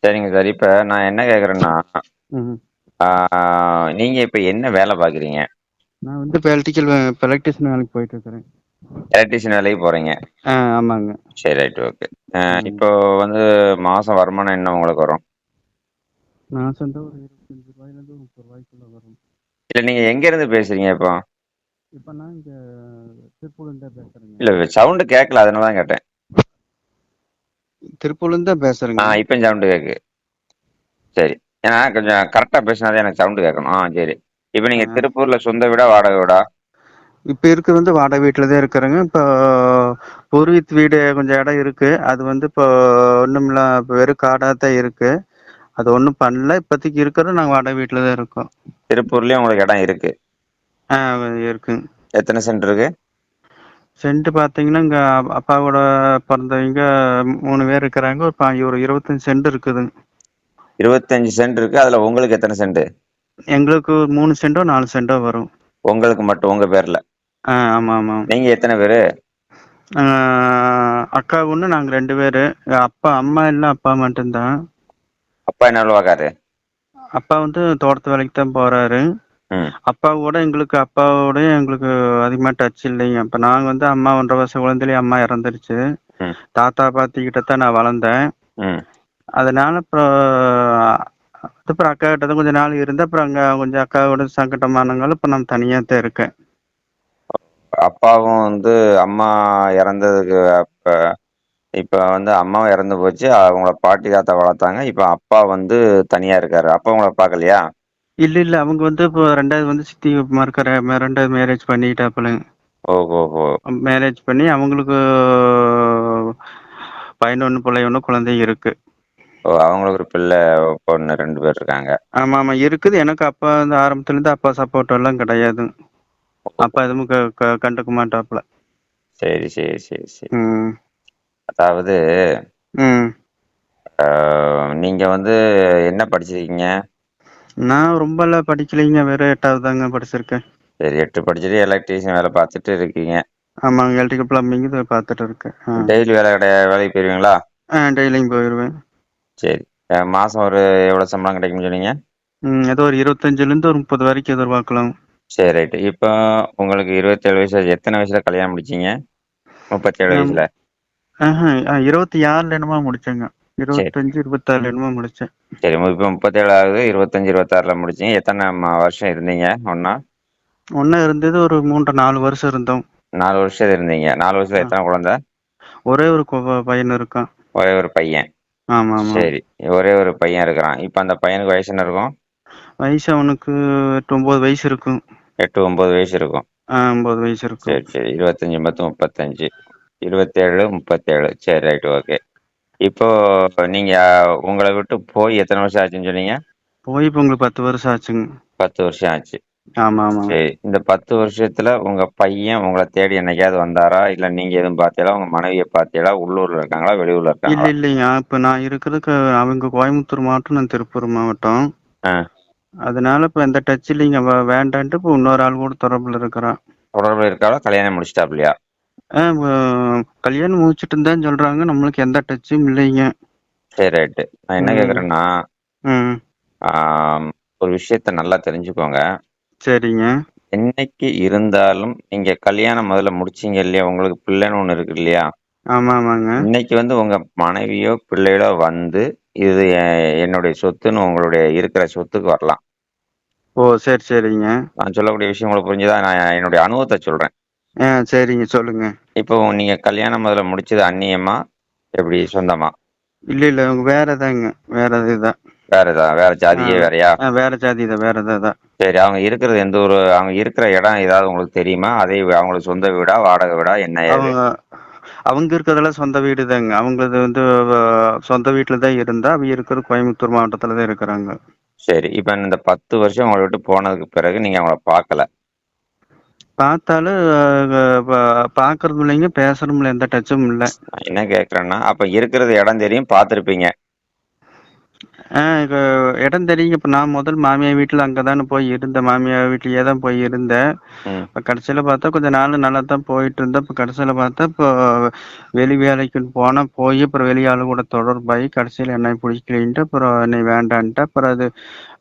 சரிங்க சார். இப்போ நான் என்ன கேட்குறேன்னா, ம். நீங்கள் இப்போ என்ன வேலை பார்க்குறீங்க? நான் வந்து எலக்ட்ரிஷியன் வேலைக்கு போயிட்டு இருக்கிறேன். எலக்ட்ரிஷியன் வேலைக்கு போகிறீங்க? ஆமாங்க. சரி, ரைட், ஓகே. ம். இப்போ வந்து மாதம் வருமானம் என்ன உங்களுக்கு வரும்? நான் சொந்த ஒரு 25 ரூபாயிலேருந்து 30 ரூபாய்க்குள்ள வரும். இல்லை, நீங்கள் எங்கேருந்து பேசுகிறீங்க இப்போ? இப்போ நான் இங்கே திருப்பூர்லேருந்து தான் பேசுகிறேங்க. இல்லை, சவுண்டு கேட்கல, அதனால தான் கேட்டேன். திருப்பூர்லேருந்து தான் பேசுகிறேங்க. இப்போ சவுண்டு கேட்கு. சரி. ஏன்னா கொஞ்சம் கரெக்டாக பேசினாதே எனக்கு சவுண்டு கேட்கணும். சரி. இப்போ நீங்கள் திருப்பூரில் சொந்த வீடா வாடகை வீடா? இப்போ இருக்கிறது வந்து வாடகை வீட்டில் தான் இருக்கிறேங்க. இப்போ பூர்வீத் வீடு கொஞ்சம் இடம் இருக்கு. அது வந்து இப்போ ஒன்றும்ல, இப்போ வெறும் காடாக தான் இருக்கு. அது ஒன்றும் பண்ணல. இப்போதைக்கு இருக்கிறது நாங்கள் வாடகை வீட்டில் தான் இருக்கோம். திருப்பூர்லேயும் உங்களுக்கு இடம் இருக்கு? இருக்குங்க. எத்தனை சென்ட் இருக்கு? சென்ட் பார்த்தீங்கன்னா இங்கே அப்பாவோட பிறந்தவங்க 3 பேர் இருக்கிறாங்க. ஒரு 25 சென்ட் இருக்குதுங்க. 25 சென்ட் இருக்கு. அதில் உங்களுக்கு எத்தனை சென்ட்? எங்களுக்கு ஒரு 3 சென்டோ 4 சென்டோ வரும். உங்களுக்கு மட்டும் உங்கள் பேரில்? ஆமாம் ஆமாம். நீங்கள் எத்தனை பேர்? அக்கா ஒன்று, நாங்கள் 2 பேர். அப்பா அம்மா இல்லை, அப்பா மட்டும்தான். அப்பா என்ன பார்க்காரு? அப்பா வந்து தோட்டத்து வேலைக்கு தான் போறாரு. ம் அப்பாவோட எங்களுக்கு அதிகமாக டச் இல்லைங்க. இப்போ நாங்கள் வந்து அம்மா 1.5 வருஷம் குழந்தையிலேயே அம்மா இறந்துருச்சு. ம் தாத்தா பாட்டிக்கிட்ட தான் நான் வளர்ந்தேன். ம் அதனால அப்புறம் அக்கா கிட்ட தான் கொஞ்ச நாள் இருந்தேன். அப்புறம் அங்கே கொஞ்சம் அக்காவோட சங்கடமானங்களும் இப்போ நான் தனியாக தான் இருக்கேன். அப்பாவும் வந்து அம்மா இறந்ததுக்கு அப்போ, இப்போ வந்து அம்மாவும் இறந்து போச்சு, அவங்கள பாட்டி தாத்தா வளர்த்தாங்க. இப்போ அப்பா வந்து தனியாக இருக்காரு. அப்பா உங்களை பார்க்கலையா? இல்லை, அவங்க வந்து இப்போ 2வது வந்து சித்தி மறுக்கிற 2வது மேரேஜ் பண்ணிக்கிட்டாப்புலங்க. ஓஹோஹோ. மேரேஜ் பண்ணி அவங்களுக்கு பையன் ஒன்று பிள்ளை ஒன்று குழந்தைங்க இருக்கு. அவங்களுக்கு ஒரு பிள்ளை பொண்ணு 2 பேர் இருக்காங்க. ஆமாம் இருக்குது. எனக்கு அப்பா வந்து ஆரம்பத்துலேருந்து அப்பா சப்போர்ட் எல்லாம் கிடையாது. அப்பா எதுவும் கண்டுக்க மாட்டாப்புல. சரி சரி சரி சரி. ம். அதாவது ம். நீங்கள் வந்து என்ன படிச்சிருக்கீங்க? நான் ரொம்பலாம் படிக்கலைங்க. வெறும் 8வது தாங்க படிச்சிருக்கேன். சரி, 8 படிச்சுட்டு எலக்ட்ரீஷியன் வேலை பார்த்துட்டு இருக்கீங்க. ஆமாங்க. எலக்ட்ரிக்கல் பிளம்பிங் இதை பார்த்துட்டு இருக்கேன். டெய்லி வேலைக்கு போயிருவீங்களா? டெய்லியும் போயிடுவேன். சரி. மாதம் எவ்வளோ சம்பளம் கிடைக்கும்னு சொன்னீங்க? ஏதோ ஒரு 25லேருந்து ஒரு 30 வரைக்கும் எதிர்பார்க்கலாம். சரி, ரைட்டு. இப்போ உங்களுக்கு 27 வயசு ஆச்சு. எத்தனை வயசில் கல்யாணம் முடிச்சிங்க? 37 வயசில்? 26 என்னமோ முடிச்சேங்க. சரி 25, 26 என்னமோ முடிச்சேன். சரி. இப்போ 37 ஆகுது. 25, 26 முடிச்சிங்க. எத்தனை வருஷம் இருந்தீங்க ஒன்றா? ஒன்றா இருந்தது ஒரு 3, 4 வருஷம் இருந்தோம். 4 வருஷம் இருந்தீங்க. 4 வருஷத்தில் எத்தனை குழந்தை? ஒரே ஒரு பையன் இருக்கான். ஒரே ஒரு பையன். ஆமா, ஆமா. சரி. ஒரே ஒரு பையன் இருக்கிறான். இப்ப அந்த பையனுக்கு வயசு என்ன இருக்கும்? வயசு அவனுக்கு 8, 9 வயசு இருக்கும். 8, 9 வயசு இருக்கும். 9 வயசு இருக்கும். சரி, சரி. 25, 10, 35. 27, 37. சரி, ரைட், ஓகே. இப்போ நீங்க உங்கள விட்டு போய் எத்தன வருஷம் ஆச்சுன்னு சொன்னீங்க? போய் இப்ப உங்களுக்கு 10 வருஷம் ஆச்சுங்க. 10 வருஷம் ஆச்சு. ஆமா, ஆமாங்க. சரி. இந்த 10 வருஷத்துல உங்க பையன் உங்கள தேடி என்னைக்காவது வந்தாரா? இல்ல நீங்க எதுவும் பார்த்தீங்களா? உங்க மனைவிய பார்த்தீங்களா? உள்ளூர்ல இருக்காங்களா? வெளியூர்ல இருக்காங்களா? இல்லைங்க. இப்ப நான் இருக்கிறதுக்கு அவங்க கோயம்புத்தூர் மாவட்டம், நான் திருப்பூர் மாவட்டம். ஆ. அதனால இப்ப எந்த டச் இல்லைங்க. வேண்டான்ட்டு இப்ப இன்னொரு ஆள் கூட தொடர்புல இருக்கிறான். தொடர்புல இருக்காளா? கல்யாணம் முடிச்சிட்டாப்லயா? வ கல்யாணம் முடிச்சுட்டுன்னு தான் சொல்றாங்க. நம்மளுக்கு எந்த டச்சும் இல்லைங்க. சரி, ரைட்டு. நான் என்ன ம். கேட்குறேன்னா, ம். ஆம், ஒரு விஷயத்த நல்லா தெரிஞ்சுக்கோங்க. சரிங்க. என்னைக்கு இருந்தாலும் நீங்க கல்யாணம் முதல்ல முடிச்சீங்க இல்லையா? உங்களுக்கு பிள்ளைன்னு ஒண்ணு இருக்கு இல்லையா? ஆமாங்க. இன்னைக்கு வந்து உங்க மனைவியோ, பிள்ளைகளோ வந்து, இது என்னுடைய சொத்துன்னு உங்களுடைய இருக்கிற சொத்துக்கு வரலாம். ஓ! சரிங்க. நான் சொல்லக்கூடிய விஷயம் உங்களுக்கு புரிஞ்சுதா? நான் என்னுடைய அனுபவத்த சொல்றேன். சரிங்க. சொல்லுங்க. இப்போ நீங்க கல்யாணம் முதல்ல முடிச்சது அந்நியமா? எப்படி சொந்தமா? இல்ல. அவங்க வேறதாங்க. வேற இதுதான். வேற ஆ ஜாதியே வேறயா? வேற ஜாதி தான். வேற இதுதான். சரி. அவங்க இருக்கிறது எந்த ஊரு? அவங்க இருக்கிற இடம் ஏதாவது உங்களுக்கு தெரியுமா? அதே அவங்களுக்கு சொந்த வீடா? வாடகை வீடா? என்ன ஏது? அவங்க அவங்க இருக்கிறதெல்லாம் சொந்த வீடு தாங்க. அவங்களது வந்து வ சொந்த வீட்ல தான் இருந்தா, அவங்க இருக்கிறது கோயம்புத்தூர் மாவட்டத்துல தான் இருக்கிறாங்க. சரி. இப்ப இந்த 10 வருஷம் உங்கள விட்டு போனதுக்கு பிறகு நீங்க அவங்கள பார்க்கல. பார்த்தாலும் பார்க்கறதும் இல்லைங்க, பேசுறதும் இல்ல. எந்த டச்சும் இல்ல. நான் என்ன கேட்கிறேன்னா, அப்ப இருக்கிறது இடம் தெரியும், பார்த்திருப்பீங்க. இப்ப இடம் தெரியுங்க. இப்ப நான் முதல் மாமியார் வீட்ல அங்க தானே போய் இருந்தேன். மாமியார் வீட்லயே தான் போய் இருந்தேன். ம். இப்ப கடைசியில பார்த்தா கொஞ்ச நாள் நல்லா தான் போயிட்டு இருந்தேன். இப்ப கடைசியில பார்த்தா இப்போ வெளி வேலைக்குன்னு போனா போய் அப்புறம் வெளி ஆளு கூட தொடர்பாகி கடைசியில என்னை பிடிக்கலைன்ட்டு அப்புறம் என்னை வேண்டான்ட்டு அப்புறம் அது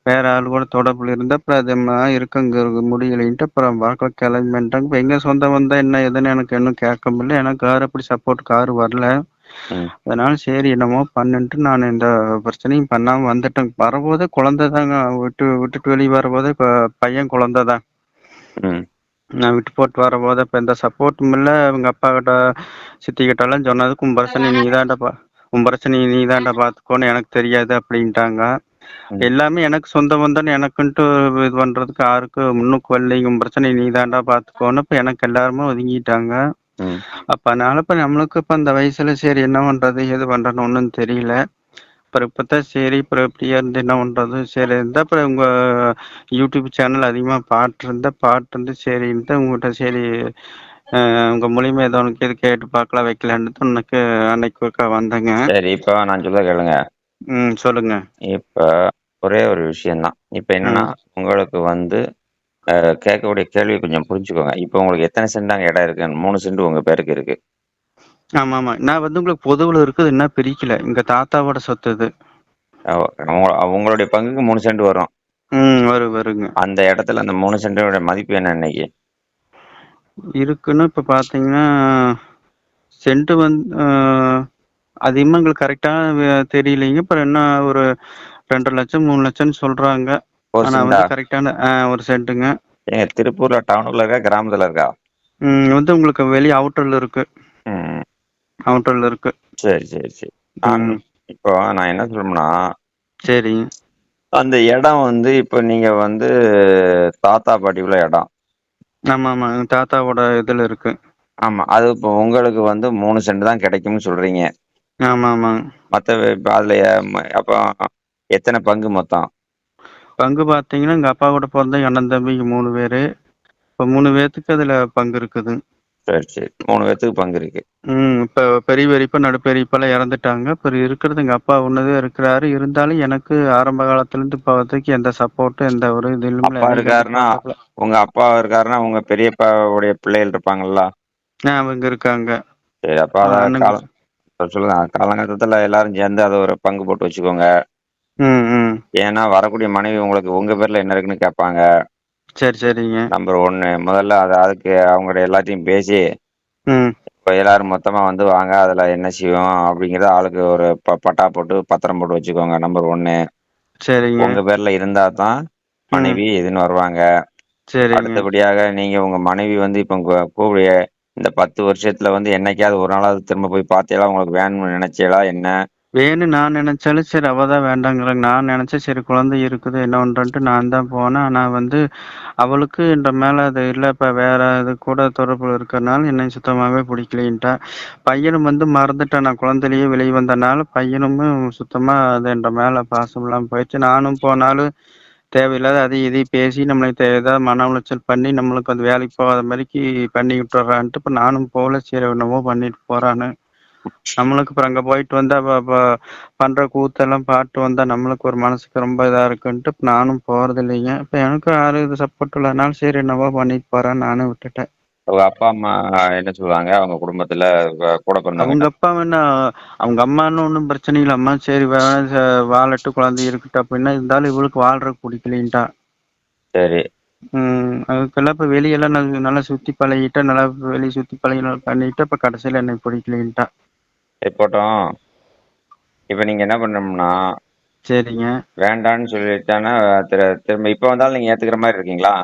வேற ஆளு கூட தொடர்புல இருந்து அப்புறம் அது இருக்கங்க முடியலைன்ட்டு அப்புறம் பார்க்க கிளம்பி வந்துட்டாங்க. இப்ப எங்க சொந்தம் வந்தா என்ன ஏதுன்னு எனக்கு இன்னும் கேட்க முடியல. எனக்கு கார் அப்படி சப்போர்ட் கார் வரல. ம். அதனால சரி என்னமோ பண்ணுன்ட்டு நான் இந்த பிரச்சனையும் பண்ணாம வந்துட்டேன். வரும்போதே குழந்தை தாங்க. விட்டுட்டு வெளிய வரும்போதே பையன் குழந்தை தான். ம். நான் விட்டு போட்டு வரும்போது இப்ப எந்த சப்போர்ட்டும் இல்ல. அவங்க அப்பா கிட்ட, சித்தி கிட்டலாம் சொன்னதுக்கு உன் பிரச்சனைய நீதான்டா பார்த்துக்கோன்னு எனக்கு தெரியாது அப்படின்ட்டாங்க. ம். எல்லாமே எனக்கு சொந்த பந்தம்ன்னு எனக்குன்ட்டு இது பண்றதுக்கு யாருக்கும் முன்னுக்கு வரலைங்க. உன் பிரச்சனைய நீதான்டா பார்த்துக்கோன்னு இப்ப எனக்கு எல்லாருமே ஒதுங்கிட்டாங்க. ம். அப்ப அதனால இப்ப நம்மளுக்கு இப்ப அந்த வயசுல சரி என்ன பண்றது? ஏது பண்றதுன்னு ஒண்ணும் தெரியல. அப்புறம் இப்பதான் சரி அப்புறம் இப்படியே இருந்து என்ன பண்றது? சரி இருந்தா அப்புறம் உங்க யூடியூப் சேனல் அதிகமா பாத்துருந்து சரின்ட்டு உங்ககிட்ட சரி உங்க மூலியமா ஏதோ ஒண்ணு கேட்டு பார்க்கலாம் வைக்கலான்ட்டு உனக்கு அன்னைக்கு ஒருக்கா வந்தேங்க. சரி. இப்ப நான் சொல்றத கேளுங்க. சொல்லுங்க. இப்ப ஒரே ஒரு விஷயம் தான். இப்ப என்னன்னா, ம். உங்களுக்கு வந்து கேட்கக்கூடிய கேள்விய கொஞ்சம் புரிஞ்சுக்கோங்க. இப்ப உங்களுக்கு எத்தன சென்ட் அங்க இடம் இருக்கு? 3 சென்ட் உங்க பேருக்கு இருக்கு. ஆமாமா. நான் வந்து உங்களுக்கு பொதுவுல இருக்குது இன்னும் பிரிக்கல. எங்க தாத்தாவோட சொத்து இது. அ உங்களுடைய பங்குக்கு 3 சென்ட் வரும். வருங்க. அந்த இடத்துல அந்த 3 சென்ட்டோட மதிப்பு என்ன இன்னைக்கு? இருக்குன்னு இப்ப பார்த்தீங்கன்னா, சென்ட் அதிகமா எங்களுக்கு கரெக்ட்டா தெரியலைங்க. அப்புறம் என்ன ஒரு 2,00,000 3,00,000 சொல்றாங்க. 1 ஆனா சென்டா? வந்து கரெக்ட்டான 1 சென்ட்டுங்க. ஏங்க திருப்பூர்ல டவுனுக்குள்ள இருக்கா? கிராமத்துல இருக்கா? வந்து உங்களுக்கு வெளிய அவுட்டர்ல இருக்கு. ம். அவுட்டர்ல இருக்கு. சரி. நான் ம். இப்போ நான் என்ன சொல்லணும்னா, சரிங்க. அந்த இடம் வந்து இப்ப நீங்க வந்து தாத்தா, பாட்டி உள்ள இடம். ஆமாமா. எங்க தாத்தாவோட இதுல இருக்கு. ஆமா. அது இப்போ உங்களுக்கு வந்து 3 சென்ட் தான் கிடைக்கும்னு சொல்றீங்க. ஆமாமாங்க. மத்த இப்ப அதுல அப்போ எத்தன பங்கு மொத்தம்? பங்கு பார்த்தீங்கன்னா, எங்க அப்பா கூட பொறந்த அண்ணன், தம்பிங்க 3 பேரு. இப்ப 3 பேத்துக்கு அதுல பங்கு இருக்குது. சரி. 3 பேத்துக்கு பங்கு இருக்கு. இப்ப பெரிய பெரியப்பா, நடுப்பெரியப்பாலாம் இறந்துட்டாங்க. அப்புறம் இருக்கிறது எங்க அப்பா ஒண்ணுதான் இருக்கிறாரு. இருந்தாலும் எனக்கு ஆரம்ப காலத்துலருந்து இப்ப வரைக்கும் எந்த சப்போர்ட்டும் எந்த ஒரு இதுவும் இல்ல. அப்பா எதையும் கண்டுக்க இருக்காருன்னா, மாட்டாப்ல. உங்க அப்பா இருக்காருன்னா, உங்க பெரியப்பாவுடைய பிள்ளைகள் இருப்பாங்கல்ல? அவங்க இருக்காங்க. சரி. அப்ப அத அண்ணங்க. சொல்லுங்க. காலங்கட்டத்துல எல்லாரும் சேர்ந்து அத ஒரு பங்கு போட்டு வச்சுக்கோங்க. ம், ம். ஏன்னா வரக்கூடிய மனைவி உங்களுக்கு உங்க பேர்ல என்ன இருக்குன்னு கேட்பாங்க. சரிங்க. நம்பர் 1 முதல்ல அதுக்கு அவங்கட்ட எல்லாத்தையும் பேசி, ம். இப்ப எல்லாரும் மொத்தமா வந்து வாங்க, அதுல என்ன செய்வோம் அப்படிங்கிறத ஆளுக்கு ஒரு பட்டா போட்டு, பத்திரம் போட்டு வச்சுக்கோங்க. நம்பர் 1. சரிங்க. உங்க பேர்ல இருந்தா தான் ம். மனைவி எதுன்னு வருவாங்க. சரிங்க. அடுத்தபடியாக நீங்க உங்க மனைவி வந்து இப்ப இந்த 10 வருஷத்துல வந்து என்னைக்காவது ஒரு நாளாவது திரும்ப போய் பார்த்தீங்களா? உங்களுக்கு வேணும்னு நினைச்சீங்களா என்ன? வேணும்னு நான் நெனச்சாலும் சரி, அவ தான் வேண்டாங்கிறாங்க. நான் நெனச்சேன் சரி குழந்தை இருக்குது என்ன பண்றேன்ட்டு நான் தான் போனேன். ஆனா வந்து அவளுக்கு என்ற மேல அது இல்ல, இப்ப வேற இது கூட தொடர்புல இருக்கறனால என்னைய சுத்தமாவே புடிக்கலைன்ட்டா. பையனும் வந்து மறந்துட்டான். நான் குழந்தையிலேயே வெளிய வந்தனால பையனும் சுத்தமா அது என்ற மேல பாசம் இல்லாம போயிடுச்சு. நானும் போனாலும் தேவையில்லாத அதையும் இதையும் பேசி நம்மளுக்கு ஏதாவது மன உளைச்சல் பண்ணி நம்மளுக்கு அந்த வேலைக்கு போகாத மாரிக்கு பண்ணி விட்டுர்றான்ட்டு, இப்ப நானும் போகல. சரி என்னமோ பண்ணிட்டு போறான்னு. நம்மளுக்கு அப்புறம் அங்க போயிட்டு வந்தா பண்ற கூத்தெல்லாம் பார்த்துட்டு வந்தா நம்மளுக்கு ஒரு மனசுக்கு ரொம்ப இதா இருக்குன்ட்டு இப்ப நானும் போறதில்லைங்க. இப்ப எனக்கும் யாரும் இது சப்போர்ட் இல்லாதனால சரி என்னவோ பண்ணிட்டு போறான்னு நானும் விட்டுட்டேன். உங்க அப்பா, அம்மா என்ன சொல்லுவாங்க? அவங்க குடும்பத்துல கூட பிறந்தவங்க அவங்க என்ன? அப்பா வேணா அவங்க அம்மான்னு ஒண்ணும் பிரச்சனை இல்ல. அம்மா சரி வாழட்டும் குழந்தை இருக்கட்டும் அப்படின்னா, இருந்தாலும் இவளுக்கு வாழ்றதுக்கு புடிக்கலைன்ட்டா. சரி. அதுக்கெல்லாம் இப்ப வெளியெல்லாம் நல்லா சுத்தி பழகிட்டா, நல்லா வெளிய சுத்தி பழகி நல்லா பண்ணிட்டு, இப்ப கடைசியில எனக்கு பிடிக்கலைன்ட்டா. சரி போட்டும். இப்ப நீங்க என்ன பண்ணணும்னா, சரிங்க. வேண்டான்னு சொல்லிட்டான்னா, திரும்ப இப்ப வந்தாலும் நீங்க ஏத்துக்கிற மாரி இருக்கீங்களா?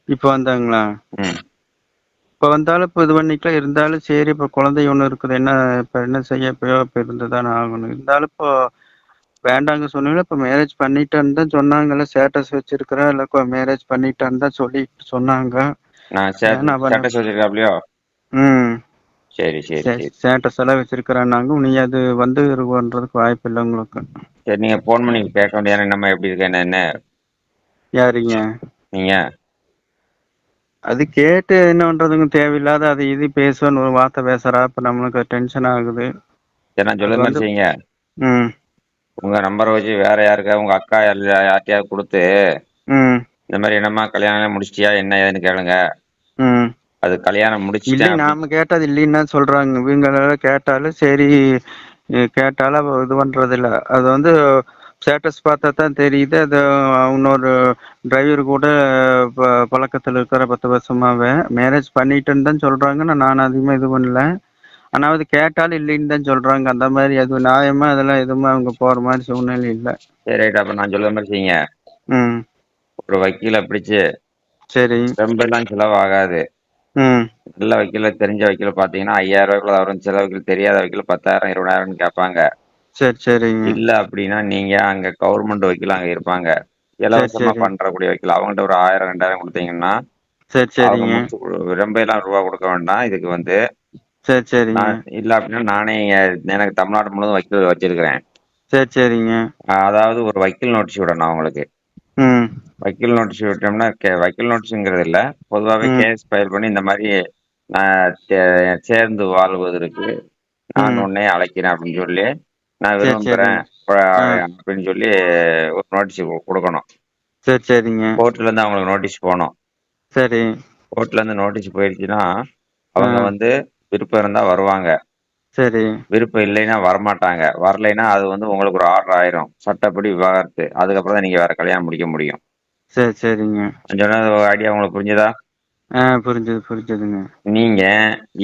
இப்ப வந்தாங்களா? ம். இப்ப வந்தாலும் இப்ப இது பண்ணிக்கலாம். இருந்தாலும் சரி இப்ப குழந்தை ஒண்ணு இருக்குது. இப்ப என்ன செய்ய? எப்பயோ இப்ப இருந்துதானே ஆகணும். இருந்தாலும் இப்போ வேண்டாங்க சொன்னீங்களா, இப்ப மேரேஜ் பண்ணிட்டேன்னு தான் சொன்னாங்கல்ல. ஸ்டேட்டஸ் வச்சிருக்கிறேன். இல்ல மேரேஜ் பண்ணிட்டேன்னு தான் சொன்னாங்க. நான் ஏன்னா அவன ஸ்டேட்டஸ் வச்சிருக்காப்லயோ? ம். சரி, சரி, சரி. ஸ்டேட்டஸ் எல்லாம் வச்சிருக்கிறேன்னாங்க. நீ அது வந்து இது பண்றதுக்கு வாய்ப்பு இல்ல உங்களுக்கு. சரி நீங்க ஃபோன் பண்ணி கேட்க வேண்டியதானே, என்னம்மா எப்படி இருக்க என்னன்னு? யாருங்க? நீங்க அது கேட்டு என்ன பண்றதுங்க? தேவையில்லாத அது இது பேசுவேன்னு ஒரு வார்த்தை பேசுறா. அப்ப நம்மளுக்கு டென்ஷன் ஆகுது. சரி நான் அது சொல்லுற மாரி வந்து செய்யுங்க. ம். உங்க நம்பர வச்சு வேற யாருக்காவது உங்க அக்கா யார்ட்டயாவது குடுத்து, ம். இந்த மாரி என்னம்மா கல்யாணம் முடிச்சிட்டியா? என்ன ஏதுன்னு கேளுங்க. ம். அது கல்யாணம் முடிச்சுட்டேன் இல்லைங்க. அப்படி நாம கேட்டா அது இல்லைன்னு தான் சொல்றாங்க. இவங்களலாம் கேட்டாலும் சரி, கேட்டாலும் அவ இது பண்றதில்ல. அது வந்து ஸ்டேட்டஸ் பார்த்தா தான் தெரியுது. அது இன்னொரு டிரைவர் கூட பழக்கத்துல இருக்கிற 10 வருஷமாவே. மேரேஜ் பண்ணிட்டேன்னு தான் சொல்றாங்க. நான் அதிகமா இது பண்ணல. ஆனா அது கேட்டாலும் இல்லைன்னு தான் சொல்றாங்க. அந்த மாரி அது நியாயமா அதெல்லாம் எதுவுமே அவங்க போற மாரி சூழ்நிலை இல்ல. சரி ரைட். அப்ப நான் சொல்லுற மாரி செய்யுங்க. ம். ஒரு வக்கீல பிடிச்சு, சரி. ரொம்பலாம் செலவாகாது. ம். நல்ல வக்கீல, தெரிஞ்ச வக்கீல பார்த்தீங்கன்னா, ரூ. 5000 வரும். சில வக்கீல் தெரியாத வக்கீல் 10,000, 20,000ன்னு கேட்பாங்க. சரி, சரிங்க. இல்ல அப்படின்னா, நீங்க அங்க கவர்மெண்ட் வக்கீல் அங்க இருப்பாங்க. சரி, இலவசமா சரி. பண்றக்கூடிய வக்கீல். அவங்கள்ட்ட ஒரு 1000, 2000 குடுத்தீங்கன்னா, சரி, அவங்க சரிங்க. முடிச்சு ரொம்பலாம் ரூவா குடுக்க வேண்டாம். இதுக்கு வந்து சரி, சரிங்க. நான் இல்ல அப்படின்னா, நானே எனக்கு தமிழ்நாடு முழுவதும் வக்கீல் வச்சிருக்கிறேன். சரி, சரிங்க. அதாவது ஒரு வக்கீல் நோட்டீஸ் விடணும் அவங்களுக்கு. ம். வக்கீல் நோட்டீஸ் விட்டோம்னா, வக்கீல் நோட்டீஸ்ங்கிறது இல்ல. பொதுவாவே ம். கேஸ் ஃபைல் பண்ணி இந்த மாரி நான் சேர்ந்து வாழ்வதற்கு நான் ம். உன்னை அழைக்கிறேன் அப்படின்னு சொல்லி, நான் சரி, விரும்புறேன் சரிங்க. ஆ. அப்படின்னு சொல்லி ஒரு நோட்டீஸ் குடுக்கணும். சரி, சரிங்க. கோர்ட்லேருந்து அவங்களுக்கு நோட்டீஸ் போணும். சரி. கோர்ட்லேருந்து நோட்டீஸ் போயிடுச்சுன்னா, ஆ. அவங்க வந்து விருப்பம் இருந்தா வருவாங்க. சரி. விருப்பம் இல்லைன்னா வரமாட்டாங்க. வரலைன்னா அது வந்து உங்களுக்கு ஒரு ஆர்டர் ஆயிரும். சட்டப்படி விவாகரத்து. அதுக்கப்புறம் தான் நீங்க வேற கல்யாணம் முடிக்க முடியும். சரி, சரிங்க. நான் சொன்னது ஐடியா உங்களுக்கு புரிஞ்சுதா? புரிஞ்சது, புரிஞ்சதுங்க. நீங்க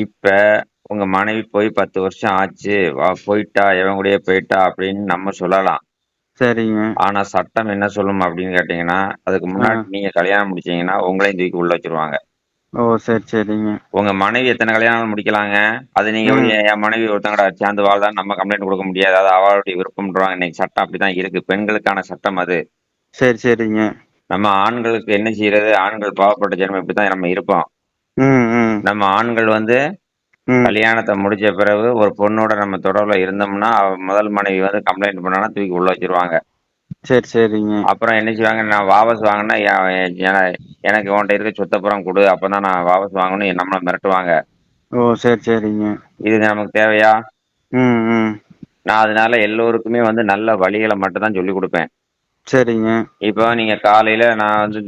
இப்ப உங்க மனைவி போய் 10 வருஷம் ஆச்சு. போயிட்டா, எவன் கூடயோ போயிட்டா அப்படின்னு நம்ம சொல்லலாம். சரிங்க. ஆனா சட்டம் என்ன சொல்லும் அப்படின்னு கேட்டீங்கன்னா, அதுக்கு ஆ. முன்னாடி நீங்க கல்யாணம் முடிச்சீங்கன்னா, உங்களையும் தூக்கி உள்ள வச்சுருவாங்க. ஓ! சரி, சரிங்க. உங்க மனைவி எத்தன கல்யாணம் முடிக்கலாங்க. அது நீங்க போய் ம். என் மனைவி ஒருத்தங்கட சேர்ந்து வாழ்தான்னு நம்ம கம்ப்ளைண்ட் குடுக்க முடியாது. அது அவளுடைய விருப்பம்ன்றுவாங்க. இன்னைக்கு சட்டம் அப்படித்தான் இருக்கு. பெண்களுக்கான சட்டம் அது. சரி, சரிங்க. நம்ம ஆண்களுக்கு என்ன செய்றது? ஆண்கள் பாவப்பட்ட ஜென்மம் இப்படித்தான் நம்ம இருப்போம். ம், ம், நம்ம ஆண்கள் வந்து ம். கல்யாணத்த முடிச்ச பிறகு ஒரு பொண்ணோட நம்ம தொடர்புல இருந்தோம்னா, அவ முதல் மனைவி வந்து கம்ப்ளைண்ட் பண்ணான்னா தூக்கி உள்ள வச்சுருவாங்க. சரி, சரிங்க. அப்புறம் என்ன செய்வாங்க, நான் வாபஸ் வாங்குனா எனக்கு உன்ட்ட இருக்க சொத்த பூரா குடு. அப்பதான் நான் வாபஸ் வாங்கணும்னு நம்மள மிரட்டுவாங்க. ஓ! சரி, சரிங்க. இது நமக்கு தேவையா? ம், ம். நான் அதனால எல்லோருக்குமே வந்து நல்ல வழிகள மட்டும் தான் சொல்லிக் குடுப்பேன். சரிங்க. இப்போ நீங்க காலையில நான் வந்து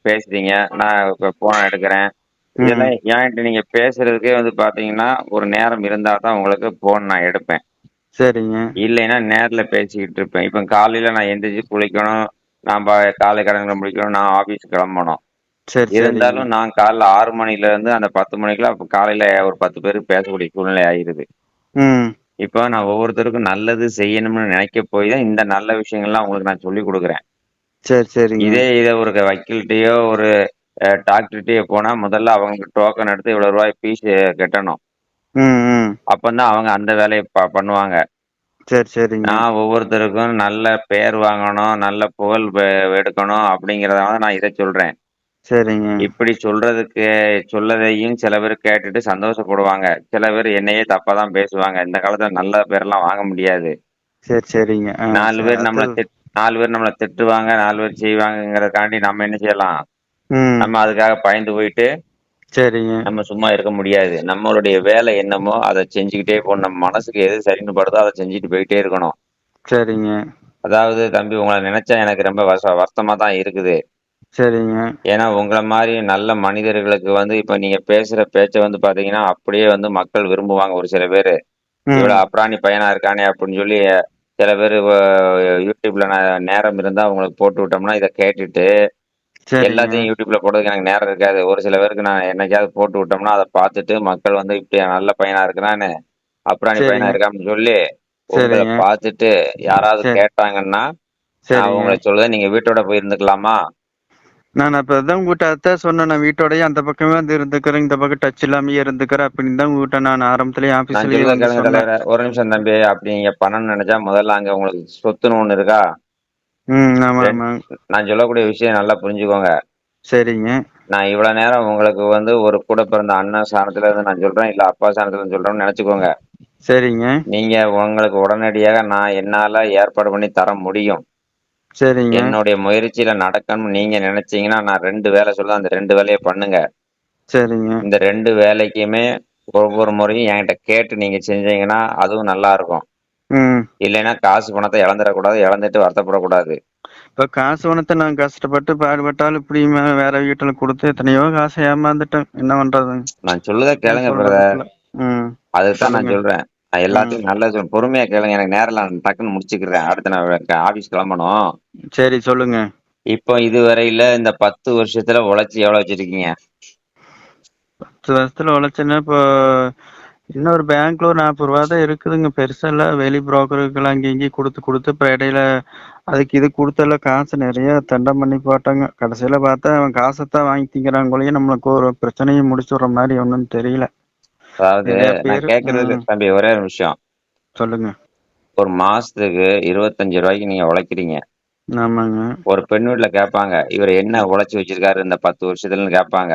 பேசுறீங்க. நான் இப்ப ஃபோன எடுக்கிறேன். ம். இதெல்லாம் என்கிட்ட நீங்க பேசுறதுக்கே வந்து பார்த்தீங்கன்னா, ஒரு நேரம் இருந்தா தான் உங்களுக்கு ஃபோன் நான் எடுப்பேன். சரிங்க. இல்லைன்னா நேர்ல பேசிக்கிட்டு இருப்பேன். இப்ப காலையில நான் எந்திரிச்சு குளிக்கணும். நான் காலை கடன்கள முடிக்கணும். நான் ஆஃபீஸ் கிளம்பணும். சரி, சரிங்க. இருந்தாலும் நான் காலைல 6 மணிலேருந்து அந்த 10 மணிக்கெல்லாம் காலையில ஒரு 10 பேருக்கு பேசக்கூடிய சூழ்நிலை ஆயிருது. ம். இப்போ நான் ஒவ்வொருத்தருக்கும் நல்லது செய்யணும்னு நினைக்க போய் தான் இந்த நல்ல விஷயங்கள்லாம் உங்களுக்கு நான் சொல்லிக் குடுக்குறேன். சரி, சரிங்க. இத ஒரு வக்கீல்ட்டயோ, ஒரு டாக்டர்கிட்டயே போனா முதல்ல அவங்க டோக்கன் எடுத்து இவ்வளோ ரூபாய் ஃபீஸ் கட்டணும். ம், ம். அப்பந்தான் அவங்க அந்த வேலைய பண்ணுவாங்க. சரி, சரிங்க. நான் ஒவ்வொருத்தருக்கும் நல்ல பெயர் வாங்கணும், நல்ல புகழ் எடுக்கணும் அப்படிங்கிறதுனால நான் இத சொல்றேன். சரிங்க. இப்படி சொல்லதையும் சில பேர் கேட்டுட்டு சந்தோஷப்படுவாங்க. சில பேர் என்னையே தப்பா தான் பேசுவாங்க. இந்த காலத்துல நல்ல பேரெல்லாம் வாங்க முடியாது. சரி, சரிங்க. 4 பேர் நம்மள 4 பேர் நம்மள திட்டுவாங்க, 4 பேர் செய்வாங்கங்கிறதுக்காண்டி நம்ம என்ன செய்யலாம்? ம். நம்ம அதுக்காக பயந்து போயிட்டு சரிங்க, நம்ம சும்மா இருக்க முடியாது. நம்மளுடைய வேலை என்னமோ அத செஞ்சுக்கிட்டே போணும். நம்ம மனசுக்கு எது சரின்னு படுதோ அத செஞ்சுட்டு போயிட்டே இருக்கணும். சரிங்க, அதாவது தம்பி உங்கள நினைச்சா எனக்கு ரொம்ப வருத்தமா தான் இருக்குது. சரிங்க. ஏன்னா உங்கள மாரி நல்ல மனிதர்களுக்கு இப்ப நீங்க பேசுற பேச்ச பார்த்தீங்கன்னா, அப்படியே மக்கள் விரும்புவாங்க ஒரு சில பேரு. இவ்வளோ ம். அப்புறாணி பையனா இருக்கானே அப்படின்னு சொல்லி சில பேரு YouTubeல நேரம் இருந்தா உங்களுக்கு போட்டு விட்டோம்னா, இத கேட்டுட்டு சரிங்க, எல்லாத்தையும் YouTubeல போடுறதுக்கு எனக்கு நேரம் இருக்காது. ஒரு சில பேருக்கு நான் என்னைக்காவது போட்டு விட்டோம்னா, அத பார்த்துட்டு மக்கள் இப்படி நல்ல பையனா இருக்கிறானே, அப்புறாணி பையனா சரிங்க, இருக்கான்னு சொல்லி, உங்கள சரிங்க. பார்த்துட்டு யாராவது சரி, கேட்டாங்கன்னா, நான் சரிங்க. உங்கள சொல்லுவேன், நீங்க வீட்டோட போய் இருந்துக்கலாமா? நான் அப்ப அதான் உங்கட்ட அதான் சொன்னேன். நான் வீட்டோடயே அந்த பக்கமே வந்து இருந்துக்கிறேன். இந்த பக்கம் டச் இல்லாமயே இருந்துக்கிறேன் அப்படின்னு தான் உங்ககிட்ட நான் ஆரம்பத்திலேயே நான் ஆபீஸ்லயே சொல்றத வந்து கேளுங்க சொன்னேன். தலைவரே. ஒரு நிமிஷம் தம்பி. அப்படி நீங்க பண்ணணும்னு நெனச்சா, முதல்ல அங்க உங்களுக்கு சொத்துன்னு ஒண்ணு இருக்கா? ம். ஆமா, ரெண் ஆமா. நான் சொல்லக்கூடிய விஷயம் நல்லா புரிஞ்சுக்கோங்க. சரிங்க, நான் இவ்வளோ நேரம் உங்களுக்கு ஒரு கூட பிறந்த அண்ணன் ஸ்தானத்துல இருந்து நான் சொல்றேன், இல்ல அப்பா ஸ்தானத்துல இருந்து சொல்றேன்னு நெனச்சுக்கோங்க. சரிங்க, நீங்க உங்களுக்கு உடனடியாக நான் என்னால ஏற்பாடு பண்ணி தர முடியும். சரிங்க, என்னுடைய முயற்சியில நடக்கணும்னு நீங்க நெனச்சீங்கன்னா, நான் 2 வேலை சொல்லுவேன். அந்த 2 வேலைய பண்ணுங்க. சரிங்க. இந்த 2 வேலைக்குமே ஒவ்வொரு முறையும் என்கிட்ட கேட்டு நீங்க செஞ்சீங்கன்னா, அதுவும் நல்லா இருக்கும். ம். இல்லைன்னா காசு பணத்த இழந்துறக்கூடாது. இழந்துட்டு வருத்தப்படக்கூடாது. இப்ப காசு பணத்த நான் கஷ்டப்பட்டு பாடுபட்டாலும் இப்படி வேற வீட்டுல குடுத்து எத்தனையோ காச ஏமாந்துட்டேன். என்ன பண்றதுங்க? நான் சொல்லுறத ஒண்ணும் கேளுங்க பிரதர். சொல்றதுக்கு இல்ல. ம். அதுதான் நான் சொல்லுங்க. சொல்றேன். நான் ம். எல்லாத்தையும் நல்லது பொறுமையா கேளுங்க. எனக்கு நேரம் இல்ல. நான் டக்குன்னு முடிச்சுக்கிறேன். அடுத்து நான் ஆஃபீஸ் கிளம்பணும். சரி சொல்லுங்க. இப்போ இதுவரையில இந்த 10 வருஷத்துல உழைச்சு எவ்வளோ வச்சிருக்கீங்க? 10 வருஷத்துல உழைச்சேன்னா இப்போ இன்னும் ஒரு பேங்க்ல ஒரு ரூ. 40 தான் இருக்குதுங்க. பெருசா இல்ல. வெளி புரோக்கருக்கெல்லாம் அங்கேயும் இங்கேயும் குடுத்து இப்ப இடையில அதுக்கு இது குடுத்தெல்லாம் காசு நெறைய தண்டம் பண்ணி போட்டாங்க. கடைசியில பார்த்தா அவன் காசத்தான் வாங்கி திங்கிறான் போலயே நம்மளுக்கு ஒரு பிரச்சனையும் முடிச்சு விடுற மாரி ஒண்ணும் தெரியல. அதாவது நெறைய நான் பேரு கேட்கறது தம்பி ஒரே ஒரு விஷயம். சொல்லுங்க. ஒரு மாசத்துக்கு ரூ. 25 நீங்க உழைக்கிறீங்க. ஆமாங்க. ஒரு பெண் வீட்ல கேட்பாங்க. இவரு என்ன உழைச்சு வச்சிருக்காரு இந்த 10 வருஷத்துலன்னு கேட்பாங்க.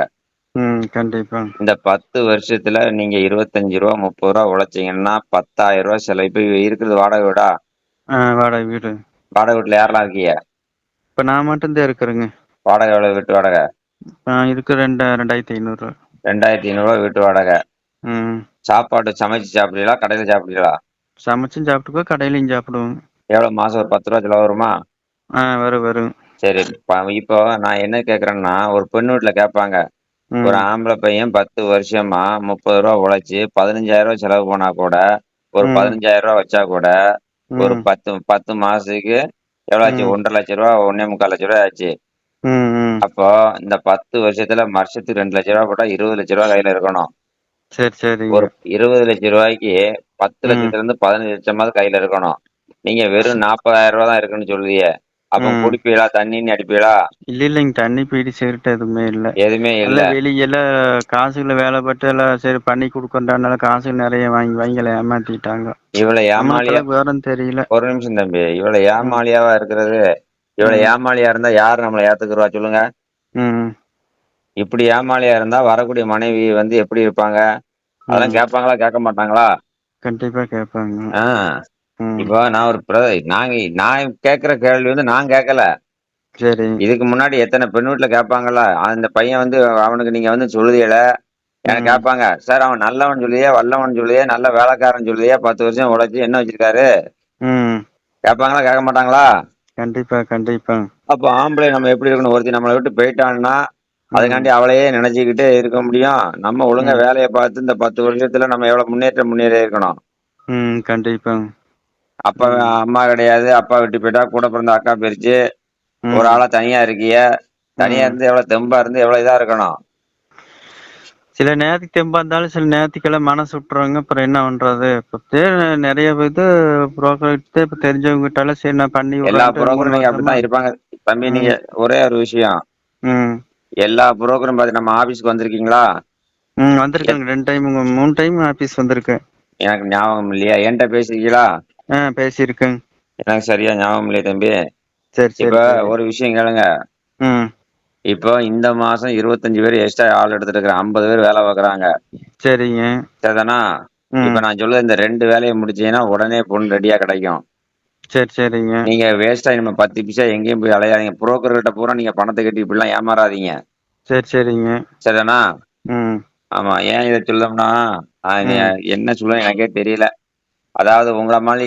ம். கண்டிப்பா. இந்த 10 வருஷத்துல நீங்க ரூ. 25 ரூ. 30 உழைச்சீங்கன்னா ரூ. 10,000 செலவு. இப்ப இருக்கிறது வாடகை வீடா? வாடகை வீடு. வாடகை வீட்ல யாரெல்லாம் இருக்கீங்க? இப்ப நான் மட்டும் தான் இருக்கிறேங்க. வாடகை எவ்வளவு வீட்டு வாடகை? இருக்கு 2500. ரூ. 2,500 வீட்டு வாடகை. ம். சாப்பாடு சமைச்சு சாப்பிடுறீங்களா? கடையில சாப்பிடுறீங்களா? சமைச்சும் சாப்பிட்டுக்குவோம், கடையிலயும் சாப்பிடுவோம். எவ்வளவு மாசம் ஒரு ரூ. 10 செலவு வருமா? வரும். சரி. இப்போ நான் என்ன கேட்கிறேன்னா, ஒரு பெண் வீட்ல கேட்பாங்க. ஒரு ம். ஆம்பளை பையன் 10 வருஷமா ரூ. 30 உழைச்சு ரூ. 15,000 செலவு பண்ணா கூட, ஒரு ரூ. ம். 15,000 வச்சா கூட, ஒரு ம். 10 மாசத்துக்கு எவ்வளோ ஆச்சு? ரூ. ம். 1,50,000 1,45,00,000 ஆச்சு. ம். ம். அப்போ இந்த 10 வருஷத்துல வருஷத்துக்கு ரூ. 2,00,000 போட்டா ரூ. 20,00,000 கையில இருக்கணும். சரி, சரிங்க. ஒரு ரூ. 20,00,000க்கு ம். 10,00,000 இருந்து 15,00,000 கையில இருக்கணும். நீங்க வெறும் ரூ. 40,000 தான் இருக்குன்னு சொல்றீங்க. அப்போ ம். குடிப்பீங்களா? தண்ணி கிண்ணி அடிப்பீங்களா? இல்லைங்க. தண்ணி, பீடி, சிகரெட் எதுவுமே இல்ல. எதுவுமே இல்ல. எல்லாம் வெளியெல்லாம் காசுல வேலைப்பட்டு எல்லாம் சரி பண்ணி குடுக்கறனால காசு நெறைய வாங்கி வாங்கி எல்லாம் ஏமாத்திட்டாங்க. இவ்வளவு ஏமாளியா நம்மளுக்கெல்லாம் விவரம் தெரியல. ஒரு நிமிஷம் தம்பி. இவ்வளவு ம். ஏமாளியாவா இருக்கிறது? இவ்வளவு ம். ஏமாளியா இருந்தா யாரு நம்மள ஏத்துக்குருவா சொல்லுங்க? ம். இப்படி ஏமாளியா இருந்தா வரக்கூடிய மனைவி எப்படி இருப்பாங்க? அதெல்லாம் ம். கேட்பாங்களா? கேட்க மாட்டாங்களா? கண்டிப்பா கேட்பாங்க. ஆ. ம். இப்போ நான் ஒரு நான் கேட்கிற கேள்வி நான் கேட்கல. சரி. இதுக்கு முன்னாடி எத்தன பெண் வீட்ல கேட்பாங்கல்ல. அந்த பையன் அவனுக்கு நீங்க சொல்லுதீல, எனக்கு ம். கேட்பாங்க. சார் அவன் நல்லவன் சொல்லுதியே, வல்லவன் சொல்லுதியே, நல்ல வேலைக்காரன் சொல்லுதியே, 10 வருஷம் உழைச்சு என்ன வச்சிருக்காரு? ம். கேட்பாங்களா? கேட்க மாட்டாங்களா? கண்டிப்பா, கண்டிப்பா. அப்போ ஆம்பளை நம்ம எப்படி இருக்கணும்? ஒருத்தி நம்மள விட்டு போயிட்டான்னா, ம். அதுக்காண்டி அவளையே நினைச்சுக்கிட்டே இருக்க முடியும். நம்ம ஒழுங்கா ம். வேலைய பார்த்து இந்த 10 வருஷத்துல நம்ம எவ்வளவு முன்னேறி இருக்கணும். ம். கண்டிப்பா. அப்பா ம். அம்மா கிடையாது. அப்பா விட்டு போயிட்டா, கூட பிறந்த அக்கா போயிருச்சு. ஒரு ம். ஆளா தனியா இருக்கிய. தனியா ம். இருந்து எவ்வளவு தெம்பா இருந்து எவ்வளவு இதா இருக்கணும். சில நேரத்துக்கு தெம்பா இருந்தாலும் சில நேரத்துக்கெல்லாம் மனசு விட்டுருவாங்க. அப்புறம் என்ன பண்றது? இப்ப நெறைய இது புரோக்கர்கிட்ட இப்ப தெரிஞ்சவங்ககிட்டலாம் சரி நான் பண்ணி எல்லா விடுறேன்ட்டு 3 புரோக்கரும் வருஷமா அப்படித்தான் இருப்பாங்க. தம்பி நீங்க ம். ஒரே ஒரு விஷயம். ம். எல்லா புரோக்கரும் பார்த்து நம்ம ஆபீஸ்க்கு வந்திருக்கீங்களா? வந்திருக்கேங்க 2 டைம் 3 டைம் ஆபீஸ் வந்திருக்கேன். எனக்கு ஞாபகம் இல்லையா? என்கிட்ட பேசிருக்கீங்களா? பேசியிருக்கேங்க. எனக்கு சரியா ஞாபகம் இல்லையே தம்பி. சரி, இப்ப சரி, சரி. ஒரு விஷயம் கேளுங்க. ம். இப்போ இந்த மாசம் 25 பேர் எக்ஸ்ட்ரா ஆள் எடுத்துட்டு இருக்கிறேன். 50 பேர் வேலை பார்க்குறாங்க. சரிங்க. சரிதானா? இப்ப ம். நான் சொல்ல இந்த 2 வேலைய முடிச்சீங்கன்னா உடனே பொண்ணு ரெடியா கிடைக்கும். சரி, சரிங்க. நீங்க வேஸ்ட்டா இனிமே 10 பைசா எங்கேயும் போய் அலையாதீங்க. புரோக்கர் கிட்ட பூரா நீங்க பணத்த கட்டி இப்படிலாம் ஏமாறாதீங்க. சரி, சரிங்க. சரிதானா? ம். ஆமா. ஏன் இத சொல்லணும்னா, நான் ம். என்ன சொல்ல எனக்கே தெரியல. அதாவது உங்கள மாரி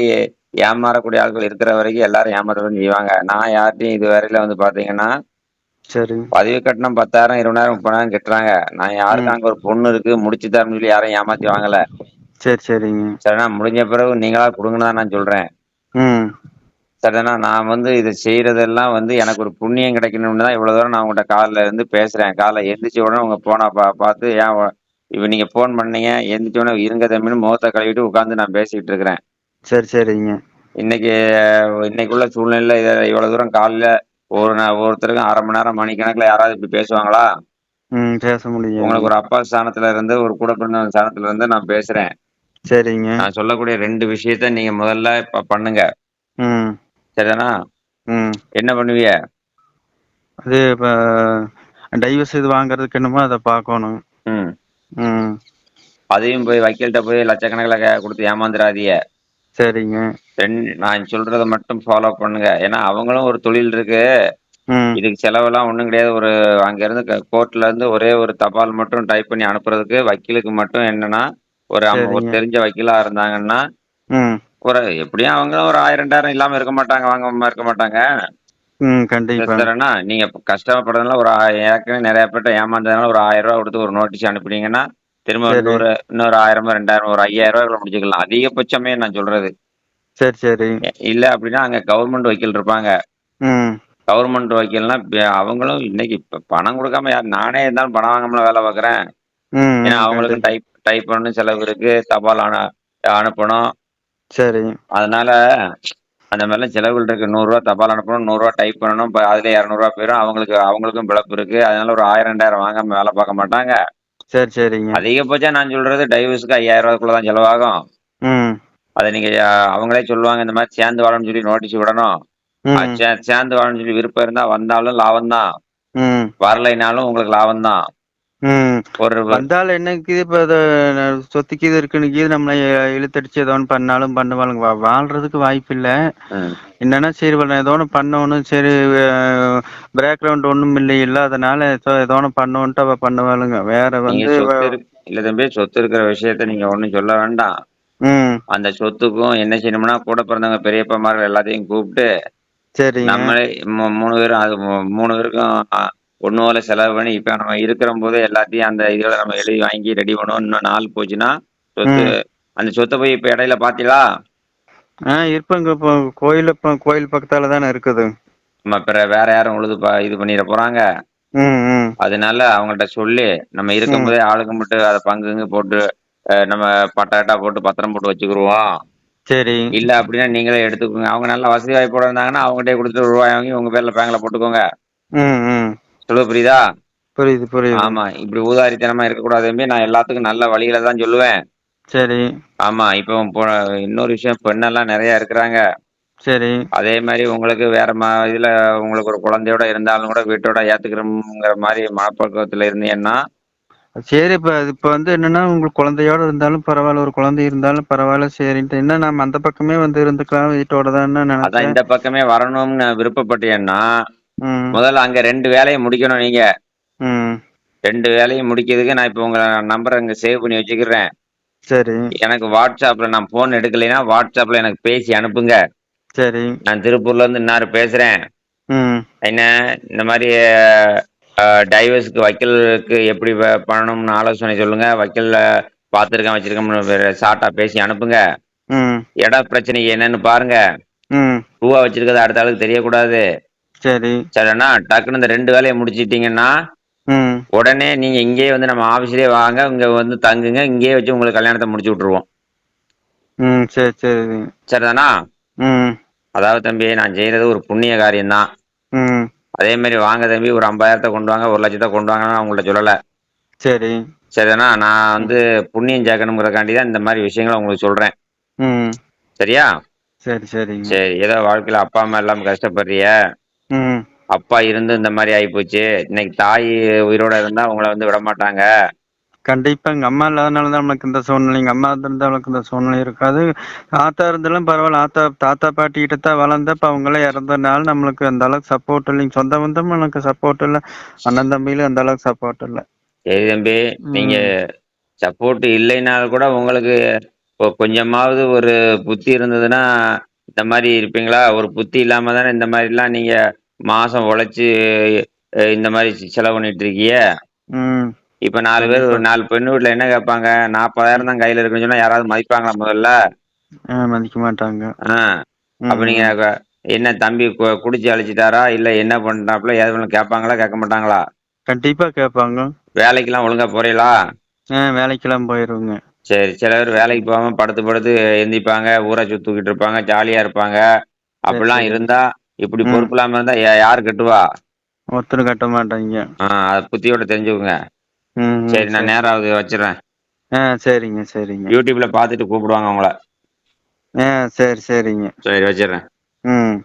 ஏமாறக்கூடிய ஆட்கள் இருக்கிற வரைக்கும் எல்லாரும் ஏமாத்ததான் செய்வாங்க. நான் யார்ட்டயும் இதுவரையில வந்து பார்த்தீங்கன்னா, சரிங்க. பதிவு கட்டணம் 10,000, 20,000, 30,000 கட்டுறாங்க. நான் யாருக்கும் ம். அங்க ஒரு பொண்ணு இருக்கு, முடிச்சு தரேன்னு சொல்லி யாரையும் ஏமாத்தி வாங்கல. சரி, சரிங்க. சரிண்ணா, முடிஞ்ச பிறகு நீங்களா குடுங்கன்னு தான் நான் சொல்றேன். ம். சரிதானா, நான் வந்து இத செய்றதெல்லாம் வந்து எனக்கு ஒரு புண்ணியம் கிடைக்கணும்னு தான் இவ்வளோ தூரம் நான் உங்கள்ட்ட காலைல இருந்து பேசுறேன். காலைல எந்திரிச்ச உடனே உங்க ஃபோன பார்த்து ஏன் இப்ப நீங்க ஃபோன் பண்ணீங்க, எந்திரிச்ச உடனே இருங்க தம்பின்னு முகத்த கழுவிட்டு உட்கார்ந்து நான் பேசிட்டு இருக்கிறேன். சரி, சரிங்க. இன்னைக்கு இன்னைக்குள்ள சூழ்நிலையில இவ்வளோ தூரம் காலைல ஒருத்தருக்கும் 1/2 மணி நேரம், மணிக்கணக்குல யாராவது இப்படி பேசுவாங்களா? பேச முடியாது. உங்களுக்கு ஒரு அப்பா ஸ்தானத்துல இருந்து, ஒரு கூட பிறந்தவன் ஸ்தானத்துல இருந்து நான் பேசுறேன். சரிங்க. நான் சொல்லக்கூடிய 2 விஷயத்த நீங்க முதல்ல இப்ப பண்ணுங்க. ம். சரிதானா? ம். என்ன பண்ணுவீங்க? அது இப்ப டைவர்ஸ் இது வாங்குறதுக்கு என்னமோ அத பார்க்கணும். ம். ம். அதையும் போய் வக்கீல்ட்ட போய் லட்சக்கணக்குல குடுத்து ஏமாந்துறாதீய. சரிங்க. நான் சொல்றத மட்டும் ஃபாலோ பண்ணுங்க. ஏன்னா அவங்களும் ஒரு தொழில் இருக்கு. ம். இதுக்கு செலவெல்லாம் ஒண்ணும் கிடையாது. அங்கேருந்து கோர்ட்ல இருந்து ஒரே ஒரு தபால் மட்டும் டைப் பண்ணி அனுப்புறதுக்கு வக்கீலுக்கு மட்டும் என்னன்னா, ஒரு சரிங்க. தெரிஞ்ச வக்கீலா இருந்தாங்கன்னா, ம். எப்படியும் அவங்க ஒரு 1000, 2000 இல்லாம இருக்க மாட்டாங்க. வாங்காம இருக்க மாட்டாங்க. கண்டிப்பா. சரிண்ணா, நீங்க கஷ்டப்படுறதுனால ஏற்கனவே நெறைய பேர்ட்ட ஏமாந்ததுனால ஒரு ரூ. 1000 குடுத்து ஒரு நோட்டீஸ் அனுப்புனீங்கன்னா, திரும்ப சரி. இன்னொரு 1000, 2000 ஒரு ரூ. 5000 முடிச்சுக்கலாம். அதிகபட்சமே நான் சொல்றது. சரி, சரி. இல்ல அப்படின்னா அங்க கவர்மெண்ட் வக்கீல் இருப்பாங்க. ம். கவர்மெண்ட் வக்கீல்னா அவங்களும் இன்னைக்கு இப்ப பணம் குடுக்காம நானே இருந்தாலும் பணம் வாங்காமல வேலை பார்க்குறேன். ஏன்னா அவங்களுக்கும் கண்டிப்பா. டைப் பண்ணணும் செலவு இருக்கு. தபால் அனுப்பணும். சரி. அதனால அந்த மாரிலாம் செலவுகள் இருக்கு. ரூ. 100 தபால் அனுப்பணும், ரூ. 100 டைப் பண்ணணும். அதிலே ரூ. 200 போயிரும். அவங்களுக்கும் பிழப்பு இருக்கு. அதனால ஒரு 1000, 2000 வாங்காம வேலை பார்க்க மாட்டாங்க. சரி, சரிங்க. அதிகபட்சம் நான் சொல்றது டைவர்ஸ்க்கு ரூ. 5000க்குள்ள தான் செலவாகும். ம். அத நீங்க அவங்களே சொல்லுவாங்க, இந்த மாரி சேர்ந்து வாழணும்னு சொல்லி நோட்டீஸ் விடணும். ம். சேர்ந்து வாழணும்னு சொல்லி விருப்பம் இருந்தா வந்தாலும் லாபம் தான். ம். வரலைனாலும் உங்களுக்கு லாபம் தான். ம். ஒரு வந்தாலும் என்னக்கு இப்ப அத சொத்துக்கு இது இருக்குன்னு கீது நம்மள இழுத்தடிச்சு ஏதோ ஒண்ணு பண்ணாலும் பண்ணுவாளுங்க. வாழ்றதுக்கு வாய்ப்பில்ல. ம். என்னன்னா சரி ஏதோ ஒண்ணு பண்ணணும். சரி பேக்ரவுண்ட் ஒண்ணும் இல்லையில்ல. அதனால ஏதோ ஒண்ணு பண்ணுவோன்ட்டு அவ பண்ணுவாளுங்க. வேற நீங்க வந்து இல்ல தம்பி, சொத்து இருக்கிற விஷயத்த நீங்க ஒண்ணும் சொல்ல வேண்டாம். ம். அந்த சொத்துக்கும் என்ன செய்யணும்னா, கூட பிறந்தவங்க பெரியப்பாமார்கள் எல்லாத்தையும் கூப்பிட்டு, சரிங்க. நம்மளே 3 பேரும் 3 பேருக்கும் ஒண்ணு போல செலவு பண்ணி, இப்ப நம்ம இருக்கிறம்போதே எல்லாத்தையும் அந்த இதுல நம்ம எழுதி வாங்கி ரெடி பண்ணுவோம். இன்னும் நாள் போச்சுன்னா, சொத்து ம். அந்த சொத்த போய் இப்ப இடையில பார்த்தீங்களா? இருப்பேங்க. இப்போ கோயில் பக்கத்தால தானே இருக்குது. நம்ம வேற யாரும் உழுது இது பண்ணிற போறாங்க. ம். ம். அதனால அவங்கள்ட்ட சொல்லி, நம்ம ம். இருக்கும்போதே ஆளுக்கு மட்டும் அத பங்கு போட்டு, நம்ம பட்டா கிட்டா போட்டு பத்திரம் போட்டு வச்சுக்குருவோம். சரி. இல்ல அப்படின்னா நீங்களே எடுத்துக்கோங்க. அவங்க நல்ல வசதி வாய்ப்போட இருந்தாங்கன்னா, அவங்ககிட்டயே குடுத்துட்டு ரூபாய் வாங்கி உங்க பேர்ல பேங்க்ல போட்டுக்கோங்க. ம். ம். சொல்றது புரியுதா? புரியுது, புரியுது. ஆமா. இப்படி ஊதாரித்தனமா இருக்கக்கூடாது தம்பி. நான் எல்லாத்துக்கும் நல்ல வழிகள தான் சொல்லுவேன். சரி, ஆமா. இப்போ இன்னொரு விஷயம் பெண்ணெல்லாம் நெறைய இருக்கிறாங்க. சரி. அதே மாரி உங்களுக்கு வேற இதுல உங்களுக்கு ஒரு குழந்தையோட இருந்தாலும் கூட வீட்டோட ஏத்துக்கிறோம்ங்கிற மாரி மனப்பக்குவத்துல இருந்தீங்கன்னா, சரி இப்ப வந்து என்னன்னா, உங்களுக்கு குழந்தையோட இருந்தாலும் பரவால்ல, ஒரு குழந்தை இருந்தாலும் பரவால்ல சரின்ட்டு. என்ன நம்ம அந்த பக்கமே வந்து இருந்துக்கலாம் வீட்டோட தான்னு அதான் நெனச்சேன். இந்த பக்கமே வரணும்னு விருப்பப்பட்டீங்கன்னா, ம், முதல்ல அங்க 2 வேலைய முடிக்கணும் நீங்க. ம். 2 வேலையும் முடிக்கிறதுக்கு நான் இப்ப உங்க நம்பர இங்க சேவ் பண்ணி வச்சுக்கிறேன். சரி, எனக்கு WhatsAppல நான் ஃபோன் எடுக்கலைன்னா, WhatsAppல எனக்கு பேசி அனுப்புங்க. சரி. நான் திருப்பூர்ல இருந்து இன்னாரு பேசுறேன். ம், என்ன இந்த மாரி டைவர்ஸ்க்கு வக்கீலுக்கு எப்படி பண்ணணும்னு ஆலோசனை சொல்லுங்க. வக்கீல்ல பார்த்துருக்கேன், வச்சிருக்கேன்னு ஷார்ட்டா பேசி அனுப்புங்க. ம், இட பிரச்சனைக்கு என்னன்னு பாருங்க. ம். பூவா வச்சிருக்கிறது அடுத்த ஆளுக்கு தெரியக்கூடாது. சரி. சரிண்ணா, டக்குனு இந்த 2 வேலைய முடிச்சிட்டீங்கன்னா, ம், உடனே நீங்க இங்கேயே வந்து நம்ம ஆஃபீஸ்லயே வாங்க. இங்க வந்து தங்குங்க. இங்கேயே வச்சு உங்களுக்கு கல்யாணத்த முடிச்சு விட்டுருவோம். ம். சரி, சரி. சரிதானா? ம், அதாவது தம்பி, நான் செய்றது ஒரு புண்ணிய காரியம் தான். ம். அதே மாதிரி வாங்க தம்பி ஒரு 50,000 கொண்டு வாங்க, 1,00,000 கொண்டு வாங்கன்னு நான் உங்கள்ட்ட சொல்லல. சரி. சரிதானா? நான் வந்து புண்ணியம் சேர்க்கணுங்கிறதுக்காண்டி தான் இந்த மாதிரி விஷயங்கள உங்களுக்கு சொல்றேன். ம். சரியா? சரி, சரிங்க. சரி. ஏதோ வாழ்க்கையில அப்பா, அம்மா இல்லாம கஷ்டப்படுறிய. ம். அப்பா இருந்து இந்த மாரி ஆயிப்போச்சு. இன்னைக்கு தாய் உயிரோட இருந்தா உங்கள வந்து விடமாட்டாங்க. கண்டிப்பா எங்க அம்மா இல்லாதனால தான் நமக்கு இந்த சூழ்நிலை. எங்க அம்மா இருந்திருந்தா நமக்கு இந்த சூழ்நிலை இருக்காது. ஆத்தா இருந்தாலும் பரவால்ல. தாத்தா, பாட்டி கிட்ட தான் வளர்ந்தேன். இப்ப அவங்களே இறந்ததுனால நம்மளுக்கு அந்த அளவுக்கு சப்போர்ட் இல்லைங்க. சொந்த பந்தமும் எனக்கு சப்போர்ட் இல்ல. அண்ணன் தம்பியிலும் அந்த அளவுக்கு சப்போர்ட் இல்ல. சரி தம்பி. நீங்க ம். சப்போர்ட் இல்லைனாலும் கூட உங்களுக்கு கொஞ்சமாவது ஒரு புத்தி இருந்ததுன்னா, இந்த மாரி இருப்பீங்களா? ஒரு புத்தி இல்லாம தானே இந்த மாரிலாம் நீங்க மாசம் உழைச்சு இந்த மாரி செலவு பண்ணிட்டு இருக்கீய. ம். இப்ப 4 பேர் கண்டிப்பா. ஒரு 4 பெண்ணு வீட்ல என்ன கேட்பாங்க? 40,000 தான் கையில இருக்குன்னு சொன்னா யாராவது மதிப்பாங்களா முதல்ல? மதிக்க மாட்டாங்க. ஆ. அப்ப நீங்க ம். என்ன தம்பி குடிச்சு அழிச்சிட்டாரா? இல்ல என்ன பண்றாப்புல? ஏதுன்னு கேட்பாங்களா? கேட்க மாட்டாங்களா? கண்டிப்பா கேட்பாங்க. வேலைக்கெல்லாம் ஒழுங்கா போறீகளா? வேலைக்கெல்லாம் போயிருவேங்க. சரி. சில பேர் வேலைக்கு ம். போகாம படுத்து படுத்து எந்திப்பாங்க. ஊர சுத்திக்கிட்டு இருப்பாங்க. ஜாலியா இருப்பாங்க. சரி, அப்படிலாம் சரிங்க. இருந்தா, இப்படி ம். பொறுப்பு இல்லாம இருந்தா யாரு கட்டுவா? ஒருத்தரும் கட்ட மாட்டாய்ங்க. அத புத்தியோட தெரிஞ்சுக்கங்க. ம், ம். சரி நான் சரி. நேரம் ஆகுது வச்சுர்றேன். சரிங்க, சரிங்க. YouTubeல பார்த்துட்டு கூப்பிடுவாங்க உங்கள. சரி, சரிங்க. சரி வச்சுர்றேன். ம்.